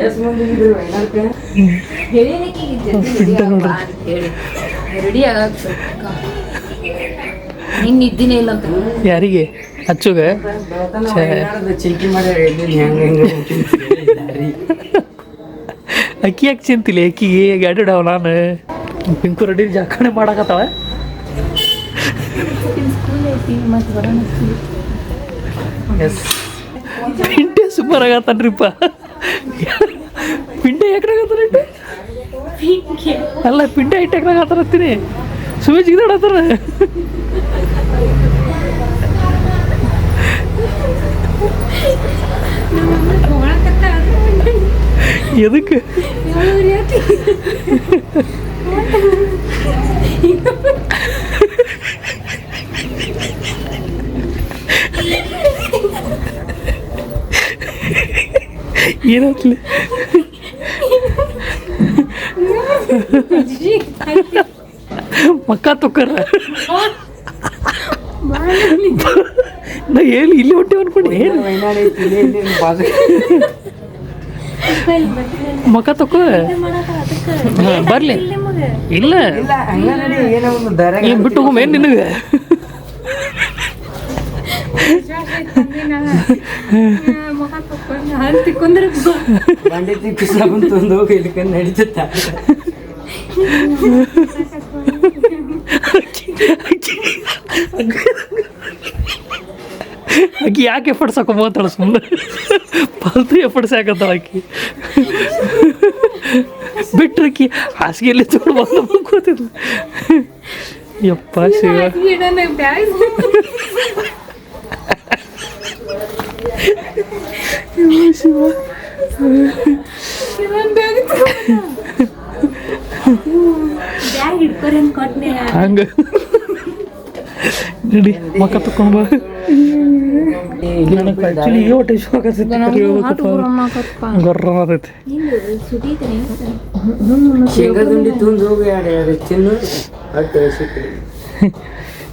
ಎಷ್ಟು ಮಂದಿ ಇದ್ರು ವೈನಾಡ್ಕ ರೆಡಿ ಹಿಂಗೆ ನಿದ್ದಿನೇ ಇಲ್ಲ ಅಂತ ಯಾರಿಗೆ ಅಚ್ಚುಗೆ ಚಿಂತೆ ಮಾಡಿ ಅಕ್ಕಿ ಯಾಕೆ ಚಿಂತಿಲ್ಲ. ಅಕ್ಕಿಗೆ ಗಾಡಿ ಇಡವ ನಾನು ಪಿಂಕು ರೆಡಿ ಜಾಕಣೆ ಮಾಡಕತ್ತಾವ. ಎಸ್ ಪಿಂಟೆ ಸೂಪರ್ ಆಗತ್ತಾನ್ರಿಪ್ಪ. ಪಿಂಟೆ ಯಾಕ್ರಾಗತ್ತಾರ ಅಲ್ಲ ಪಿಂಟೆ ಐಟ್ ಯಾಕ್ರಾಗತ್ತಾರತ್ತೀನಿ ಸುವೇಜ್ ಗಿದಾಡತ್ತಾರ. ಎದಕ್ಕೆ ಏನಾಗ್ಲಿ ಮಕ್ಕ ತುಕ್ಕರ ನಾ ಹೇಳಿ ಇಲ್ಲಿ ಹೊಟ್ಟೆ ಅನ್ಕೊಂಡು ಏನು ಮಕ್ಕ ತಕೋ ಬರ್ಲಿ ಇಲ್ಲ ಏನೋ ಒಂದು ದರ ಏನು ಬಿಟ್ಟು ಹೋಗೇನು ನಿನಗೆ ಬಂಡಿ ತಿಕ್ಕಿ ಸಾಬೂನ್ ತಂದು ಹೋಗಿ ಇಲ್ಲಿಕಂದು ನಡೀತತ್ತ. ಆಕಿ ಯಾಕೆ ಎಫರ್ಟ್ಸ್ ಹಾಕೊಂಬೋತಾಳ ಸುಮ್ಮನೆ ಪಾಲ್ತು ಎಫರ್ಟ್ಸ್ ಹಾಕತ್ತಾಳ ಆಕಿ ಬಿಟ್ರಕಿ ಹಾಸಿಗೆಯಲ್ಲಿ ತೊಗೊಂಡು ಬಂದು ಕೂತಿದ್ಲು. ಯಪ್ಪ ಶಿವ ಶಿವ ಬ್ಯಾಗ್ ಹಿಡ್ಕೊರಿ ಅಂತ ಕೊಟ್ನೆ. ಹಂಗ ನಡಿ ಮಕ್ಕ ತಕೊಂಡ್ ಬಾ. ನನಗೆ ಆ್ಯಕ್ಚುಲಿ ಈ ಹೊಟ್ಟೆ ಇಷ್ಟ ಗೊರ್ರ ಆಗತೈತಿ. ಶೇಂಗಾ ದುಂಡಿ ತುಂದು ಹೋಗಿ ಎರಡು ತಿನ್ನು ಹೊಟ್ಟೆ ಸಿಕ್ಕಿ.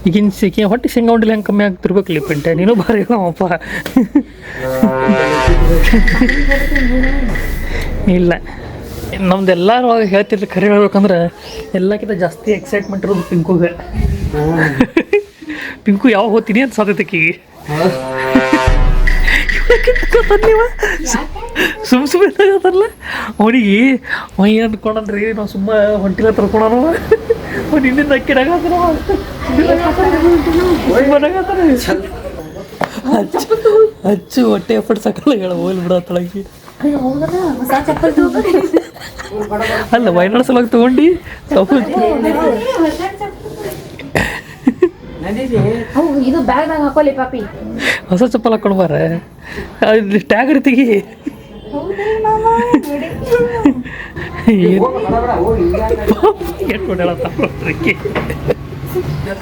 ಈಗಿನ ಹೊಟ್ಟೆ ಶೇಂಗಾ ಉಂಡಿಲ್ಲ ಹೆಂಗೆ ಕಮ್ಮಿ ಆಗ್ತಿರ್ಬೇಕಲ್ಲಿ ಪಿಂಟೆ. ನೀನು ಭಾರಿ ಅಪ್ಪ. ಇಲ್ಲ ನಮ್ದು ಎಲ್ಲರೂ ಹೇಳ್ತಿರ್ಲಿ ಖರೆ ಹೇಳ್ಬೇಕಂದ್ರೆ ಎಲ್ಲಕ್ಕಿಂತ ಜಾಸ್ತಿ ಎಕ್ಸೈಟ್ಮೆಂಟ್ ಇರೋದು ಪಿಂಕುಗೆ. ಪಿಂಕು ಯಾವಾಗ ಹೋಗ್ತೀನಿ ಅಂತ ಸಾಧ್ಯತೆಕಿಗೆ ಸುಮ್ಮನೆ ಆಗತ್ತಲ್ಲ ಅವನಿಗೆ. ಅವ ಏನು ಅಂದ್ಕೊಂಡ್ರಿ ನಾವು ಸುಮ್ಮ ಹೊಂಟಿಲ್ಲ ತರ್ಕೊಳೋಣ. ಅವ್ನು ಇನ್ನಿಂದ ಅಕ್ಕಿಡಾಗತ್ತಾನ ಹಚ್ಚು ಹೊಟ್ಟೆ ಎಫರ್ಟ್ ಸಾಕಲ್ಲ ಹೇಳ ಹೋಗ್ಲಿ ಬಿಡತ್ತಳಗಿ. ಅಲ್ಲ ವೈನಾಡ್ ಸಲುವಾಗಿ ತಗೊಂಡು ಇದು ಬ್ಯಾಗ್ನಾಗ ಹಾಕೊಳ್ಳಿ ಪಾಪಿ. ಹೊಸ ಚಪ್ಪಲ್ ಹಾಕೊಂಡು ಬಾರ ಟ್ಯಾಗ್ ರೀತಿಗೆ.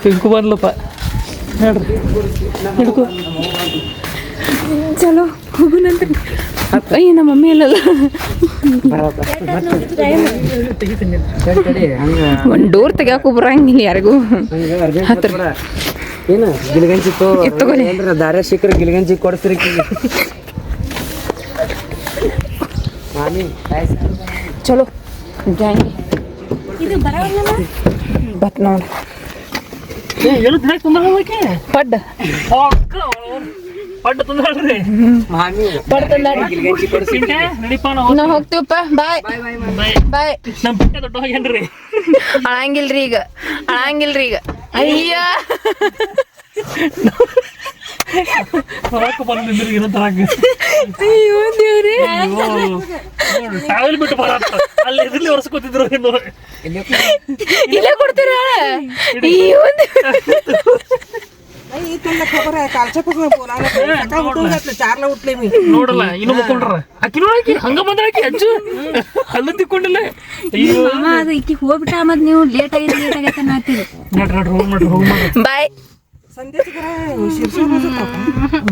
ಪಿಂಕು ಬಂದ್ಲಪ್ಪ ನೋಡ್ರಿ ಹಿಡ್ಕೊ. ಚಲೋ ಹೋಗುನಂತ. ಅಯ್ಯ ನಮ್ಮ ಮಮ್ಮಿ ಅಲ್ಲಲ್ಲ ಒಂದು ಡೋರ್ ತೆಗಿಯಾಕೂ ಬರಂಗಿಲ್ಲ ಯಾರಿಗೂ. ಏನು ಗಿಲ್ಗಂಜಿ ತಗೋರಿ ದಾರ್ಯ ಸಿಕ್ಕರೆ ಗಿಲ್ಗಂಜಿ ಕೊಡ್ತೀರಿ. ಚಲೋ ಜಾಂಗಿ ಇದು ಬರವಲ್ಲ ಬತ್ ನೋಡಿ ಏನು ತಿನ್ನಕ್ಕೆ ತೊಂದ್ರೆ ಪಡ್ಡ ಪಡ್ಡ ತೊಂದ್ರಿ ಗಿಲ್ಗಂಜಿ ಕೊಡ್ತೀರಿ. ನಡಿಪ ನಾವು ಹೋಗ್ತೀವಪ್ಪ. ಬಾಯ್ ಬಾಯ್. ನಮ್ಮ ಪುಟ್ಟ ದೊಡ್ಡ ಹೋಗ್ಯಾನ್ರಿ. ಅಳಂಗಿಲ್ರಿ ಈಗ ಅಳಂಗಿಲ್ರಿ ಈಗ. ಅಯ್ಯ ಹೊರಕ್ಕೆ ಬಂದಿದ್ರಿ ಇರೋ ತರಾಗ ಅಯ್ಯೋ ದೇವ್ರಿ. ಟ್ರಾವೆಲ್ ಬಿಟ್ಟು ಬರತ್ತ ಅಲ್ಲಿ ಎದುರ್ಲಿ ಒರೆಸ್ಕೊತಿದ್ರು. ಇಲ್ಲೇ ಕೊಡ್ತೀರ. ಅಯ್ಯೋ ನೋಡಲ್ಲ ಇನ್ನು ಮುಕ್ಕೊಂಡ್ರ ಆಕಿ ನೋಡಾಕಿ ಹಂಗ ಬಂದ್ರಾಕಿ ಅಜ್ಜು ಅಲ್ಲೂ ತಿಕ್ಕೊಂಡಿಲ್ಲ. ಮಾಮ ಅದು ಈಕಿ ಹೋಗ್ಬಿಟ್ಟ ಮತ್ ನೀವು ಲೇಟ್ ಆಗೈತೆ ನಾತಿರಿ. ನೋಡ್ರಿ ಹೋಗ್ ಮಾಡ್ರಿ ಬಾಯ್.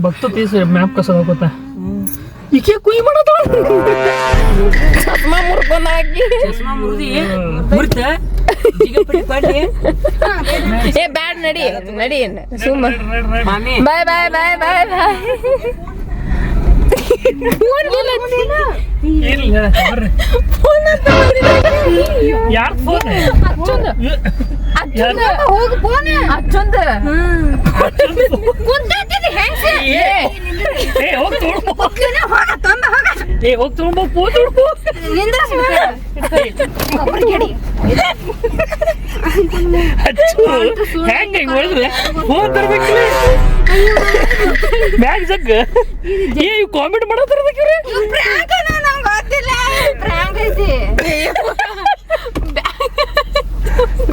ಭಕ್ತ ತೀಸ್ ಮ್ಯಾಪ್ ಕಸ ಹೋಗುತ್ತ ಈಕೆ ಕುಯ್ ಮಾಡತ್ತ. ಚಸ್ಮಾ ಮುರ್ಕೊಂಡ್ ಹಾಕಿ ಏ ಬ್ಯಾಡ್ ನಡಿ ನಡಿ ಸುಮ್ಮ. ಬಾಯ್ ಬಾಯ್ ಬಾಯ್ ಬಾಯ್ ಬಾಯ್. ಯಾರ ಫೋನ್ ಹೋಗ ಫೋನ್ ಹಚ್ಚೊಂದ ಕುಂತೈತಿ ಹೆಂಗ್ಸ. ಹೋಗಿ ತಗೊಂಡ್ ಫೋನ್ ಹೆಂಗ ಹೆಂಗ್ ಮಾಡಿದ್ರೆ ಫೋನ್ ತರ್ಬೇಕಿಲ್ಲ ಬ್ಯಾಗ್ ಜಗ್. ಏ ಇವ್ ಕಾಮೆಂಟ್ ಮಾಡತ್ತಿರ್ಬೇಕ್ರಿ.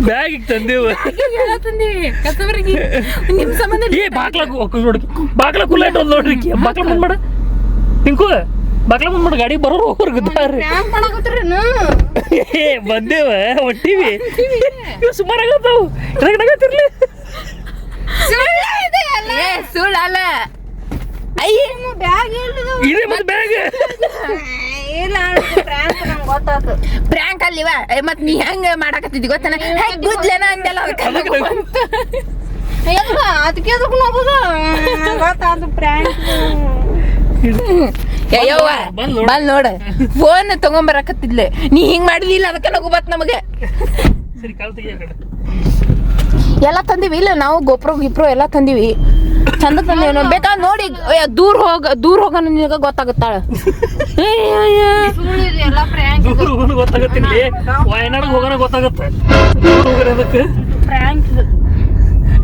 ಬ್ಯಾಗ್ ತಂದೇವು ನಿಮ್ ಸಂಬಂಧ. ಏ ಬಾಕ್ಲಾಗ ನೋಡಿ ಬಾಕ್ಲ ಕುಲ್ಲ ಇಟ್ಟು ನೋಡ್ರಿ ಬಾಕ್ಲ ಮುಂದ್ ಮಾಡ ಪಿಂಕು ಬಾಕ್ಲ ಮುಂದ್ ಮಾಡ ಗಾಡಿ ಬರೋರು ಹೋಗ್ರಿ. ಏ ಬಂದೇವ ಹೊಂಟಿವಿ ಇವ್ ಸುಮಾರು ಆಗತ್ತಾವು ನಗತಿರ್ಲಿ. ಸುಳ್ಳಲ್ಲ ಅಯ್ಯ ಇದೆ ಮತ್ತೆ ಬ್ಯಾಗ್ ಪ್ರ್ಯಾಂಕ್ ಅಲ್ಲಿವ. ಮತ್ ನೀ ಹೆಂಗ ಮಾಡಾಕತ್ತಿದ್ದಿ ಗೊತ್ತಾನ ಗುದ್ಲೇನ ಅಂದೆಲ್ಲ ಅದಕ್ಕೆ ಗೊತ್ತಾದ ಪ್ರ್ಯಾಂಕ್. ಅಯ್ಯವ್ವ ಬಂದ್ ನೋಡ ಫೋನ್ ತಗೊಂಬರಕತ್ತಿದ್ಲೆ ನೀ ಹಿಂಗ್ ಮಾಡಿದಿಲ್ಲ ಅದಕ್ಕೆ ನಗು ಬತ್ ನಮಗೆ. ಸರಿ ಕಾಲ್ ತೆಗಿಯ ಎಲ್ಲ ತಂದಿವಿ ಇಲ್ಲ ನಾವು ಗೋಪ್ರೋ ಗಿಪ್ರೋ ಎಲ್ಲ ತಂದಿವಿ. ಚಂದ ತಂದೇನು ಬೇಕಾದ್ರೆ ನೋಡಿ ದೂರ ಹೋಗ ನಿನಗ ಗೊತ್ತಾಗುತ್ತಾಳ. ಗೊತ್ತಾಗತ್ತಿಲ್ಲ, ವಯನಾಡ್ ಹೋಗೋಣ ಗೊತ್ತಾಗತ್ತೆ. ಅದಕ್ಕೆ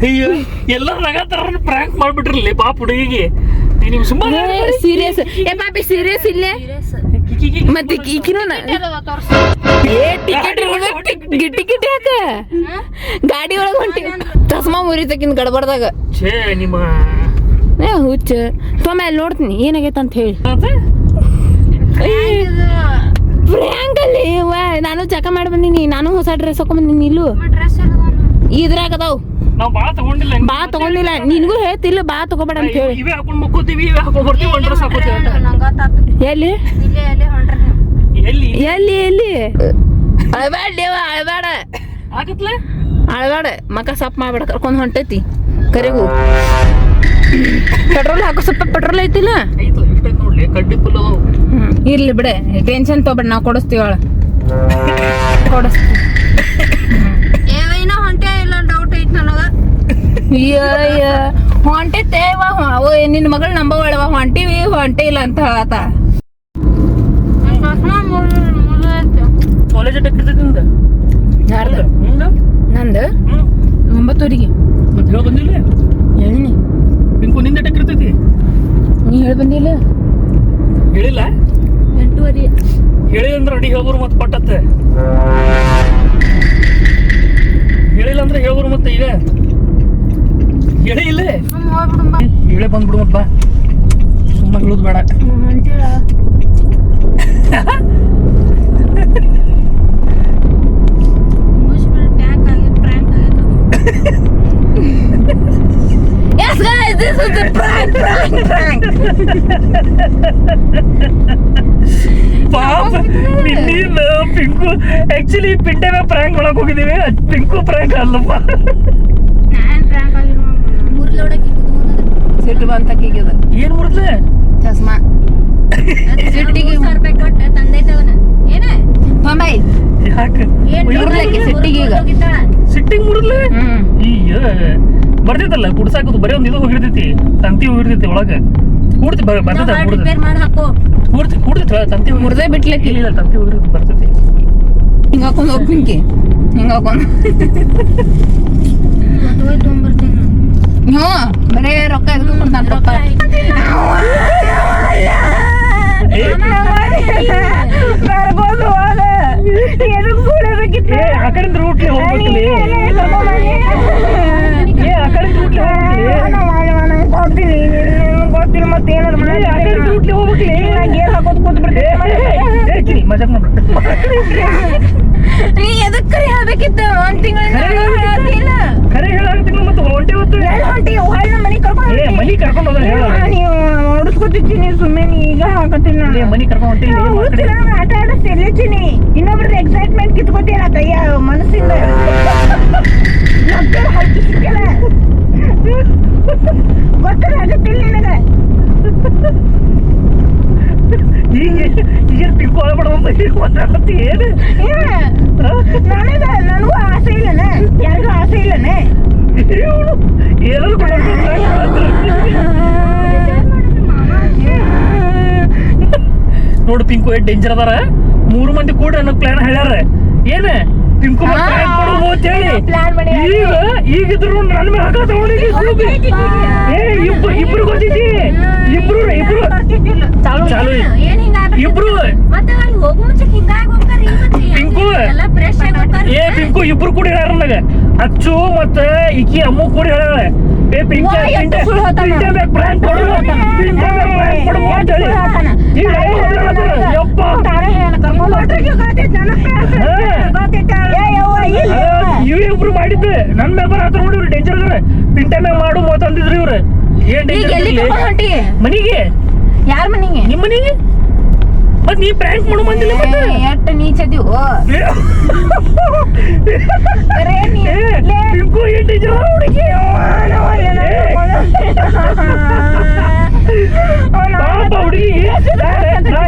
ಅಯ್ಯೋ ಎಲ್ಲರೂ ನಗತ್ತಾರ ಪ್ರ್ಯಾಂಕ್ ಮಾಡ್ಬಿಟ್ರಲ್ಲಿ ಪಾಪ ಹುಡುಗಿಗೆ. ನೀವು ಸುಮ್ಮನೆ ಸೀರಿಯಸ್ ಏ ಪಾಪಿ ಸೀರಿಯಸ್ ಇಲ್ಲೇ ಮತ್ತೆ ಈಕಿನೂ ಟಿಕೆಟ್ ಯಾಕ ಗಾಡಿ ಒಳಗ ಹೊಂಟಿ ಚಸ್ಮಾ ಮುರಿತಕಿನ್ ಗಡಬಡ್ದಾಗ ಛೇ ನಿಮ್ಮ ಹುಚ್ಚ ತೊಮ್ಮೆ ಅಲ್ಲಿ ನೋಡ್ತೀನಿ ಏನಾಗೈತೆ ಅಂತ ಹೇಳಿ. ಪ್ರ್ಯಾಂಕ್ ಅಲ್ಲಿ ನಾನು ಚಕ ಮಾಡಿ ಬಂದೀನಿ. ನಾನು ಹೊಸ ಡ್ರೆಸ್ ಹಾಕೊಂಡ್ ಬಂದೀನಿ. ಇಲ್ಲೂ ಇದ್ರಾಗ ಅದಾವ್. ನಾವು ಬಾ ತಗೊಂಡಿಲ್ಲ ನಿನ್ಗೂ ಹೇಳ್ತಿಲ್ಲ ಬಾ ತಗೋಬೇಡ ಅಂತ ಹೇಳಿ. ಇವೇ ಹಾಕೊಂಡ್ ಮಕ್ಕೋತೀವಿ, ಇವೇ ಹಾಕೊಂಡ್ ಬರ್ತೀವಿ, ಒಂದ್ ಡ್ರೆಸ್ ಹಾಕೋತೀವಿ. ಎಲ್ಲಿ ಅಳಬೇಡ ಆಗತ್ಲ ಅಳಬೇಡ ಮಕ ಸಾಪ್ ಮಾಡ್ಬೇಡ ಕರ್ಕೊಂಡ್ ಹೊಂಟೈತಿ ಕರೆಗೂ. ಪೆಟ್ರೋಲ್ ಹಾಕೋ ಸ್ವಲ್ಪ ಪೆಟ್ರೋಲ್ ಐತಿಲ್ಲ ನೋಡ್ಲಿ ಕಡ್ಡಿ ಫುಲ್ ಅದಾವು. ಇರ್ಲಿ ಬಿಡೆ ಟೆನ್ಷನ್ ತಗೋಬೇಡ ನಾವು ಕೊಡಿಸ್ತೀವಿ ಅವಳ ಕೊಡಿಸ್ತೀವಿ. ಹೊಂಟೆ ಇಲ್ಲ ಡೌಟ್ ಐತಿ ನನಗ. ಹೊಂಟೈತೆ ನಿನ್ನ ಮಗಳು ನಂಬವಳವ ಹೊಂಟಿವಿ ಹೊಂಟೆ ಇಲ್ಲ ಅಂತ ಹೇಳತ್ತ. ಕಾಲೇಜ್ ಟೆಕ್ಕಿಂದ ಯಾರ್ದು ನಂದು 9 ಮತ್ತೆ ಹೇಳಿ ಬಂದಿಲ್ಲ. ಹೇಳಿನಿ ಪಿಂಕು ನಿಂದ ಟೆಕ್ಕಿರ್ತೈತಿ. ನೀ ಹೇಳಿ ಬಂದಿಲ್ಲ. ಹೇಳಿಲ್ಲ 8:30 ಹೇಳಿ ಅಂದ್ರೆ ಅಡಿ ಹೋಗೋರು ಮತ್ತೆ ಪಟ್ಟತ್ತೆ. ಹೇಳಿಲ್ಲ ಅಂದ್ರೆ ಹೇಳ್ಬೋರು ಮತ್ತೆ. ಈಗ ಹೇಳಿ ಇಲ್ಲ ಹೇಳೇ ಬಂದ್ಬಿಡು ಮತ್ ಬಾ. ಸುಮ್ಮ ಹೇಳುದು ಬೇಡ. Yes guys, this is the prank. ಪಾಪ ನಿನ್ನಿಂದ ಪಿಂಕು ಆಕ್ಚುಲಿ ಪಿಂಟೆನ ಪ್ರ್ಯಾಂಕ್ ಮಾಡಕ್ ಹೋಗಿದ್ದೀವಿ. ಪಿಂಕು ಪ್ರ್ಯಾಂಕ್ ಅಲ್ಲಪ್ಪ. ಸಿಟ್ಟು ಬಂತ ಕೀಗದ ಏನ್ ಮುರಿದ್ಲೆ ಚಸ್ಮಾ ಸಿಟ್ಟಿಗೆ ಬಾಂಬೈ ಯಾಕೆ ಸಿಟ್ಟಿಗೆ ಈಗ ಸಿಟ್ಟಿಗೆ ಮುರಿದ್ಲೆ. ಅಯ್ಯ ಬರ್ತಿತ್ತಲ್ಲ ಕುಡ್ಸಾಕದು ಬರೀ ಒಂದ್ ಇದು ಹೋಗಿರ್ತೈತಿ, ತಂತಿ ಹೋಗಿರ್ತೈತಿ ಒಳಗ ಕೂಡ್ತಿ ಬರ್ತೈತಿ ಕೂಡ್ತಿ ತಂತಿ ಮುರ್ದೇ ಬಿಟ್ಲಕ್ಕೆ ಇಲ್ಲ ತಂತಿ ಹೋಗಿರ್ತೈತಿ ಬರ್ತೈತಿ. ಹಿಂಗ ಹಾಕೊಂಡ್ ಹೋಗ್ಬಿಂಕಿ ಹಿಂಗ ಹಾಕೊಂಡ್ ಹ್ಞೂ ಬರೇ ರೊಕ್ಕ ಎದಕ್ಕೆ ಕೊಡ್ತಾನ ರೊಕ್ಕ. ಆ ಕಡೆಯಿಂದ ರೂಟ್ಲಿ ಹೋಗ್ಬೇಕಲ್ಲಿ. ಆ ಕಡೆಯಿಂದ ರೂಟ್ಲಿ ಹೋಗ್ಬೇಕಲ್ಲಿ. ಗೊತ್ತಿಲ್ಲ ಮತ್ತೆ ಏನಾದ್ರು ರೂಟ್ಲಿ ಹೋಗ್ಬೇಕಲ್ಲಿ. ಮಜಾಕ್ ಮಾಡ್ಬಿಟ್ಟೆ. ನೀ ಎದಕ್ಕೆ ಹೇಳ್ಬೇಕಿತ್ತು ಒಂದ್ ತಿಂಗಳಿಂದ ಖರೆ ಹೇಳಾಗ್ತೀನಿ ಮತ್ತೆ ಹೊಂಟೆ ಹೊತ್ತು ಮನಿ ಕರ್ಕೊಂಡು ಹೋದ ನೀವು ಓಡಿಸ್ಕೊತಿದ್ದೀನಿ ಸುಮ್ಮನೆ ಈಗ ಹಾಕತ್ತೀನಿ ಮನಿ ಕರ್ಕೊಂಡು ಹೊಂಟೀನಿ ಆಟ ಆಡಿಸ್ತಿರ್ಲಿದ್ದೀನಿ. ಇನ್ನೊಬ್ರದ್ದು ಎಕ್ಸೈಟ್ಮೆಂಟ್ ಕಿತ್ಕೋತೀರ ಕೈಯ ಮನಸ್ಸಿಂದ ಹಕ್ಕಿ ಸಿಕ್ಕಲ್ಲ ಗೊತ್ತಲ್ಲ ಆಗತ್ತಿಲ್ಲ ನಿನಗೆ. ಈಗ ಪಿಂಕು ಆಗ್ಬಿಡೋದು ಏನು ನನಗೂ ಆಸೆ ಇಲ್ಲನೆ, ಯಾರಿಗೂ ಆಸೆ ಇಲ್ಲನೆ. ಏನಾದ್ರು ನೋಡು ಪಿಂಕು ಎಷ್ಟು ಡೇಂಜರ್ ಅದಾರ. 3 ಮಂದಿ ಕೂಡ ನನಗೆ ಪ್ಲಾನ್ ಹೇಳ್ಯಾರ. ಏನ ಪಿಂಕು ಈಗಿದ್ರು ನನ್ನ ಮೇಲೆ ಹಾಕತ್ತ ಇಬ್ರು ಗೊತ್ತೈತಿ. ಇಬ್ರು ಚಾಲು ಇಬ್ರು ಪಿಂಕು ಪಿಂಕು ಇಬ್ರು ಕೂಡ ಹೇಳ್ಯಾರ ನನಗೆ. ಅಚ್ಚು ಮತ್ತ ಈಕಿ ಅಮ್ಮ ಕೂಡ ಹೇಳ್ಯಾರ ಇವ್ರು ಮಾಡಿದ್ದೆ. ನನ್ ಮೆಂಬರ್ ಹತ್ರ ನೋಡಿ ಇವ್ರು ಡೇಂಜರ್ ಅದಾರ. ಪಿಂಟೆ ಮ್ಯಾಗ ಮಾಡು ಮಾತಂದಿದ್ರು ಇವ್ರು. ಏನ್ ಡೇಂಜರ್ ಮನಿಗೆ ಯಾರ ಮನಿಗೆ ನಿಮ್ ಮನಿಗೆ ಮತ್ ನೀ ಪ್ರ್ಯಾಂಕ್ ಮಾಡು ಬಂದಿಲ್ಲ ಎಟ್ಟು ನೀಚದಿವು ಪಿಂಕು ಏನ್ ಡೇಂಜರ್ ಹುಡುಗಿ. ಪಾಪ ಹುಡುಗಿ ನಾ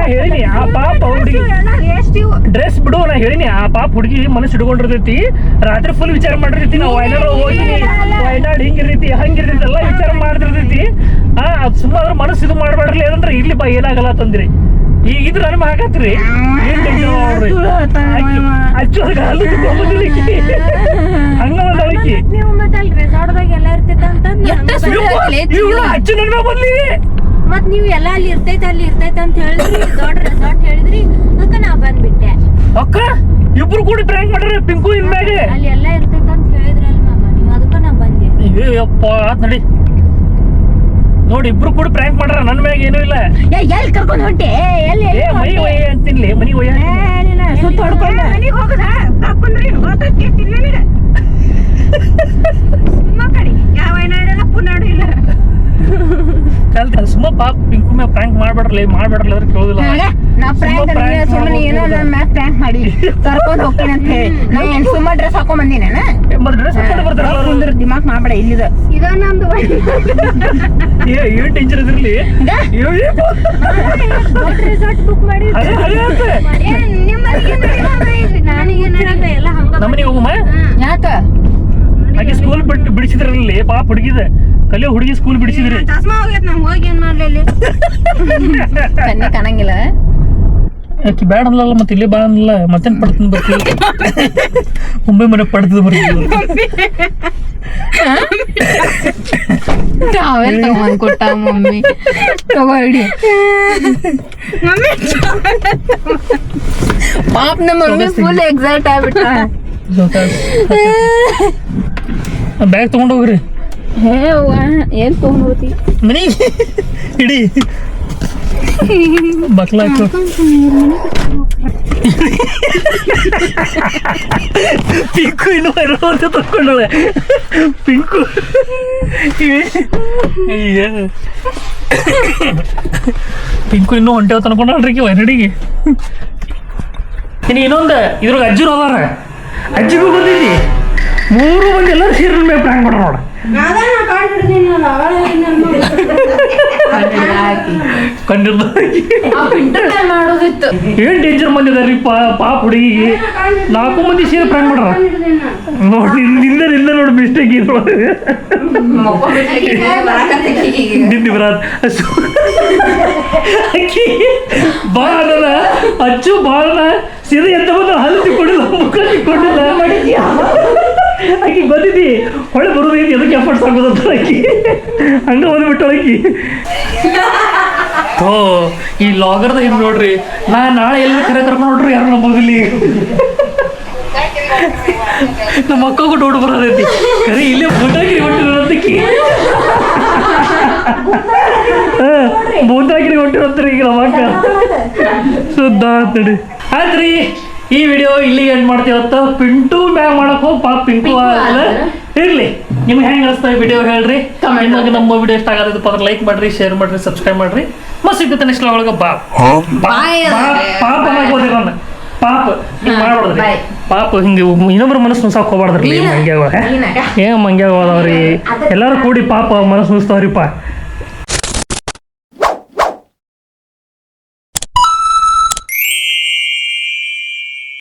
ಹೇಳಿನಿ ಆ ಪಾಪ ಹುಡುಗಿ ಡ್ರೆಸ್ ಬಿಡು ನಾ ಹೇಳಿನಿ ಆ ಪಾಪ ಹುಡುಗಿ ಮನಸ್ಸು ಹಿಡ್ಕೊಂಡಿರ್ತೈತಿ ರಾತ್ರಿ ಫುಲ್ ವಿಚಾರ ಮಾಡಿರ್ತೈತಿ ನಾವು ವಯನಾಡ್ ಹೋಗಿನಿ ವಯನಾಡ್ ಹಿಂಗಿರ್ತೈತಿ ಹಂಗಿರ್ತೈತಿ ಎಲ್ಲ ವಿಚಾರ ಮಾಡ್ತಿರ್ತೈತಿ ಅದು ಸುಮ್ಮನೆ ಮನಸ್ಸು ಇದು ಮಾಡ್ಬೇಡ್ರಿ ಅದಂದ್ರೆ ಇಲ್ಲಿ ಬಾ ಏನಾಗಲ್ಲ ತಂದ್ರಿ ಈಗ ಇದ್ರ ಅನುಮ ಹಾಕತ್ರಿ ಏನ್ ಟೆನ್ಷನ್ ಮಾಡ್ರಿ ಅಚ್ಚು ಹಲ್ಲು ಹಂಗ ಬಂದಳಕಿ ನೀವು ಮತ್ತೆ ಅಲ್ಲಿ ರೆಸಾರ್ಟ್ದಾಗ ಎಲ್ಲ ಇರ್ತೈತೆ ಇವಳು ಅಚ್ಚು ನನ್ನ ಬಂದ್ಲಿ ಮತ್ ನೀವ್ ಎಲ್ಲ ಅಲ್ಲಿ ಇರ್ತೈತೆ ಅಂತ ಹೇಳಿದ್ರಿ ದೊಡ್ಡ ರೆಸಾರ್ಟ್ ಹೇಳಿದ್ರಿ ಅದಕ್ಕ ನಾ ಬಂದ್ಬಿಟ್ಟೆ ಅಕ್ಕ ಇಬ್ರು ಕೂಡ ಪ್ರ್ಯಾಂಕ್ ಮಾಡ್ರಿ ಪಿಂಕು ಇನ್ ಮ್ಯಾಗೆ ಅಲ್ಲಿ ಎಲ್ಲ ಇರ್ತೈತೆ ಅಂತ ಹೇಳಿದ್ರಲ್ಲ ಮಾಮ ನೀವು ಅದಕ್ಕ ನಾ ಬಂದೆ ಅಯ್ಯಪ್ಪ ನಡಿ ನೋಡಿ ಇಬ್ರು ಕೂಡ ಪ್ರ್ಯಾಂಕ್ ಮಾಡ್ರ ನನ್ನ ಮ್ಯಾಗ ಏನೂ ಇಲ್ಲ ಎಲ್ಲಿ ಕರ್ಕೊಂಡು ಹೊಂಟೆ ಎಲ್ಲಿ ಏ ಮನಿ ಒಯ್ಯ ಅಂತಿನ್ಲಿ ಮನಿ ಒಯ್ಯ ಸುತ್ತ ಹೊಡ್ಕೊಂಡ ಮನೆಗೆ ಹೋಗುದ ಕರ್ಕೊಂಡ್ರಿ ಗೊತ್ತಾಗ್ತೈತಿ ನನಗೆ ಮಕ್ಕಳಿ ಯಾವ ನಾಡೆಲ್ಲ ಪುನಾಡು ಇಲ್ಲ ಕಲ್ತ ಸುಮ್ಮ ಪಾಪ ಪಿಂಕು ಮ್ಯಾಗ ಪ್ರ್ಯಾಂಕ್ ಮಾಡ್ಬೇಡ್ರಲಿ ಅಂದ್ರೆ ಕೇಳೋದಿಲ್ಲ ನಾ ಪ್ರ್ಯಾಂಕ್ ಸುಮ್ಮನೆ ಏನೋ ನನ್ನ ಮ್ಯಾಗ ಪ್ರ್ಯಾಂಕ್ ಮಾಡಿ ಕರ್ಕೊಂಡು ಹೋಗ್ತೀನಿ ಅಂತ ಹೇಳಿ ನಾ ಏನ್ ಸುಮ್ಮ ಡ್ರೆಸ್ ಹಾಕೊಂಡ್ ಬಂದಿನೇನ ಮತ್ತೆ ಡ್ರೆಸ್ ಹಾಕೊಂಡು ಬರ್ತಾರಲ್ಲ ಕುಂದ್ರ ದಿಮಾಕ್ ಮಾಡ್ಬೇಡ ಇಲ್ಲಿದ ಇದ ನಮ್ದು ಏನ್ ಟೆನ್ಷನ್ ಇದ್ರಲ್ಲಿ ರೆಸಾರ್ಟ್ ಬುಕ್ ಮಾಡಿ ನನಗೆ ಎಲ್ಲ ಹಂಗ ನಮ್ಮನೆ ಹೋಗಮ್ಮ ಯಾಕ ಹಾಗೆ ಸ್ಕೂಲ್ ಬಿಡಿಸಿದ್ರಲ್ಲಿ ಪಾಪ ಹುಡುಗಿದ ಕಲಿಯೋ ಹುಡುಗಿ ಸ್ಕೂಲ್ ಬಿಡಿಸಿದ್ರಿ ಚಸ್ಮಾ ಹೋಗ್ಯತ್ ನಾವ್ ಹೋಗಿ ಏನ್ ಮಾಡ್ಲಿ ಇಲ್ಲಿ ಕಣ್ಣಿ ಕಾಣಂಗಿಲ್ಲ ಯಾಕೆ ಬೇಡ ಅನ್ಲಲ್ಲ ಮತ್ತೆ ಇಲ್ಲೇ ಬಾ ಅನ್ಲ ಮತ್ತೇನ್ ಪಡ್ತೀನಿ ಬರ್ತೀವಿ ಮುಂಬೈ ಮನೆ ಪಡ್ತದ ಬರ್ತೀವಿ ಟಾವೆಲ್ ತಗೊಂಡ್ ಕೊಟ್ಟ ಮಮ್ಮಿ ತಗೊಳ್ಳಿ ಪಾಪ ನಮ್ಮ ಮಮ್ಮಿ ಫುಲ್ ಎಕ್ಸೈಟ್ ಆಗ್ಬಿಟ್ಟ ಬ್ಯಾಗ್ ತಗೊಂಡ್ ಹೋಗ್ರಿ ಹೇ ಅವ್ವ ಏನ್ ತಗೊಂಡ್ ಹೋಗ್ತಿ ಮನಿ ಇಡಿ ಬಕ್ಲಾಕು ಪಿಂಕು ಇನ್ನು ಅಂತ ತಕೊಂಡಳೆ ಪಿಂಕು ಪಿಂಕು ಇನ್ನೂ ಹೊಂಟೇವ್ ತನ್ಕೊಂಡ್ರಿ ವೈನಡಿಗೆ ಇನ್ನು ಇನ್ನೊಂದು ಇದ್ರಾಗ ಅಜ್ಜರು ಅದಾರ ಅಜ್ಜಿಗೂ ಬಂದಿದ್ದಿ 3 ಮಂದಿ ಎಲ್ಲರೂ ಸೇರಿ ಮೇಲೆ ಪ್ಲ್ಯಾನ್ ಮಾಡ್ರ ನೋಡ ಮಾಡೋದಿತ್ತು ಏನ್ ಡೇಂಜರ್ ಮಂದಿ ಅದಾರ್ರಿ ಪಾಪ ಹುಡುಗಿಗೆ 4 ಮಂದಿ ಸೇರಿ ಪ್ಲ್ಯಾನ್ ಮಾಡ್ರ ನೋಡಿ ನಿಂದ ನೋಡಿ ಮಿಸ್ಟೇಕ್ ನಿಂದಿ ಬರಾತ್ ಅಕ್ಕಿ ಬಾಳ ಅಚ್ಚು ಬಾಳ ಸೀದಾ ಎಂತ ಬಂದು ಹಲ್ಲು ತಿಕ್ಕೊಂಡಿಲ್ಲ ಮುಖ ತಿಕ್ಕೊಂಡಿಲ್ಲ ಆಕಿ ಬಂದಿದ್ದಿ ಹೊಳೆ ಬರೋದೈತಿ ಅದಕ್ಕೆ ಎಫರ್ಟ್ಸ್ ಆಗೋದಂತ ಆಕಿ ಹಂಗ ಬಂದ್ಬಿಟ್ಟು ಆಕಿ ಓ ಈ ಲಾಗರ್ದ ಹಿಂಗೆ ನೋಡ್ರಿ ನಾಳೆ ಎಲ್ಲಿ ಕರ್ಕೊಂಡು ನೋಡ್ರಿ ಯಾರು ನಂಬೋದಿಲ್ಲ ನಮ್ಮ ಅಕ್ಕಗೂ ನೋಡ್ ಬರೋದೈತಿ ಕರೆ ಇಲ್ಲೇ ಬೂತಾಗಿರಿ ಹೊಂಟಿರೋದಕ್ಕಿ ಬೂತಾಗಿರಿ ಹೊಂಟಿರೋದ್ರಿ ಈಗ ನಮ್ಮ ಅಕ್ಕ ಸುದ್ದ ಅಂತಡಿ ಆಯ್ತ್ರಿ ಈ ವಿಡಿಯೋ ಇಲ್ಲಿಗೆ ಎಂಡ್ ಮಾಡ್ತೀವತ್ತ ಪಿಂಟು ಮ್ಯಾಗ್ ಮಾಡಕ್ ಹೋಗಿ ಪಾಪ ಪಿಂಟು ಆಗಲ್ಲ ಇರ್ಲಿ ನಿಮ್ಗೆ ಹೆಂಗೆ ಅನಿಸ್ತಾ ವಿಡಿಯೋ ಹೇಳ್ರಿ ಕಮೆಂಟ್ ನಮ್ಮ ವಿಡಿಯೋ ಇಷ್ಟ ಆಗೋದಪ್ಪ ಅಂದ್ರೆ ಲೈಕ್ ಮಾಡ್ರಿ ಶೇರ್ ಮಾಡ್ರಿ ಸಬ್ಸ್ಕ್ರೈಬ್ ಮಾಡ್ರಿ ಮತ್ತೆ ಸಿಗುತ್ತೆ ನೆಕ್ಸ್ಟ್ ಒಳಗೆ ಪಾಪ ಹೋದ್ರಿ ನನ್ನ ಪಾಪ ಹಿಂಗೆ ಮಾಡ್ಬಾರ್ದ್ರಿ ಪಾಪ ಹಿಂಗೆ ಇನ್ನೊಬ್ರ ಮನಸ್ಸು ನುಸಾಕ್ ಹೋಗ್ಬಾರ್ದ್ರಿ ಮಂಗ್ಯಾಗ ಮಂಗ್ಯಾಗ ಹೋದವ್ರಿ ಎಲ್ಲಾರು ಕೂಡಿ ಪಾಪ ಮನಸ್ಸು ನುಸ್ತಾವ್ರಿಪ್ಪ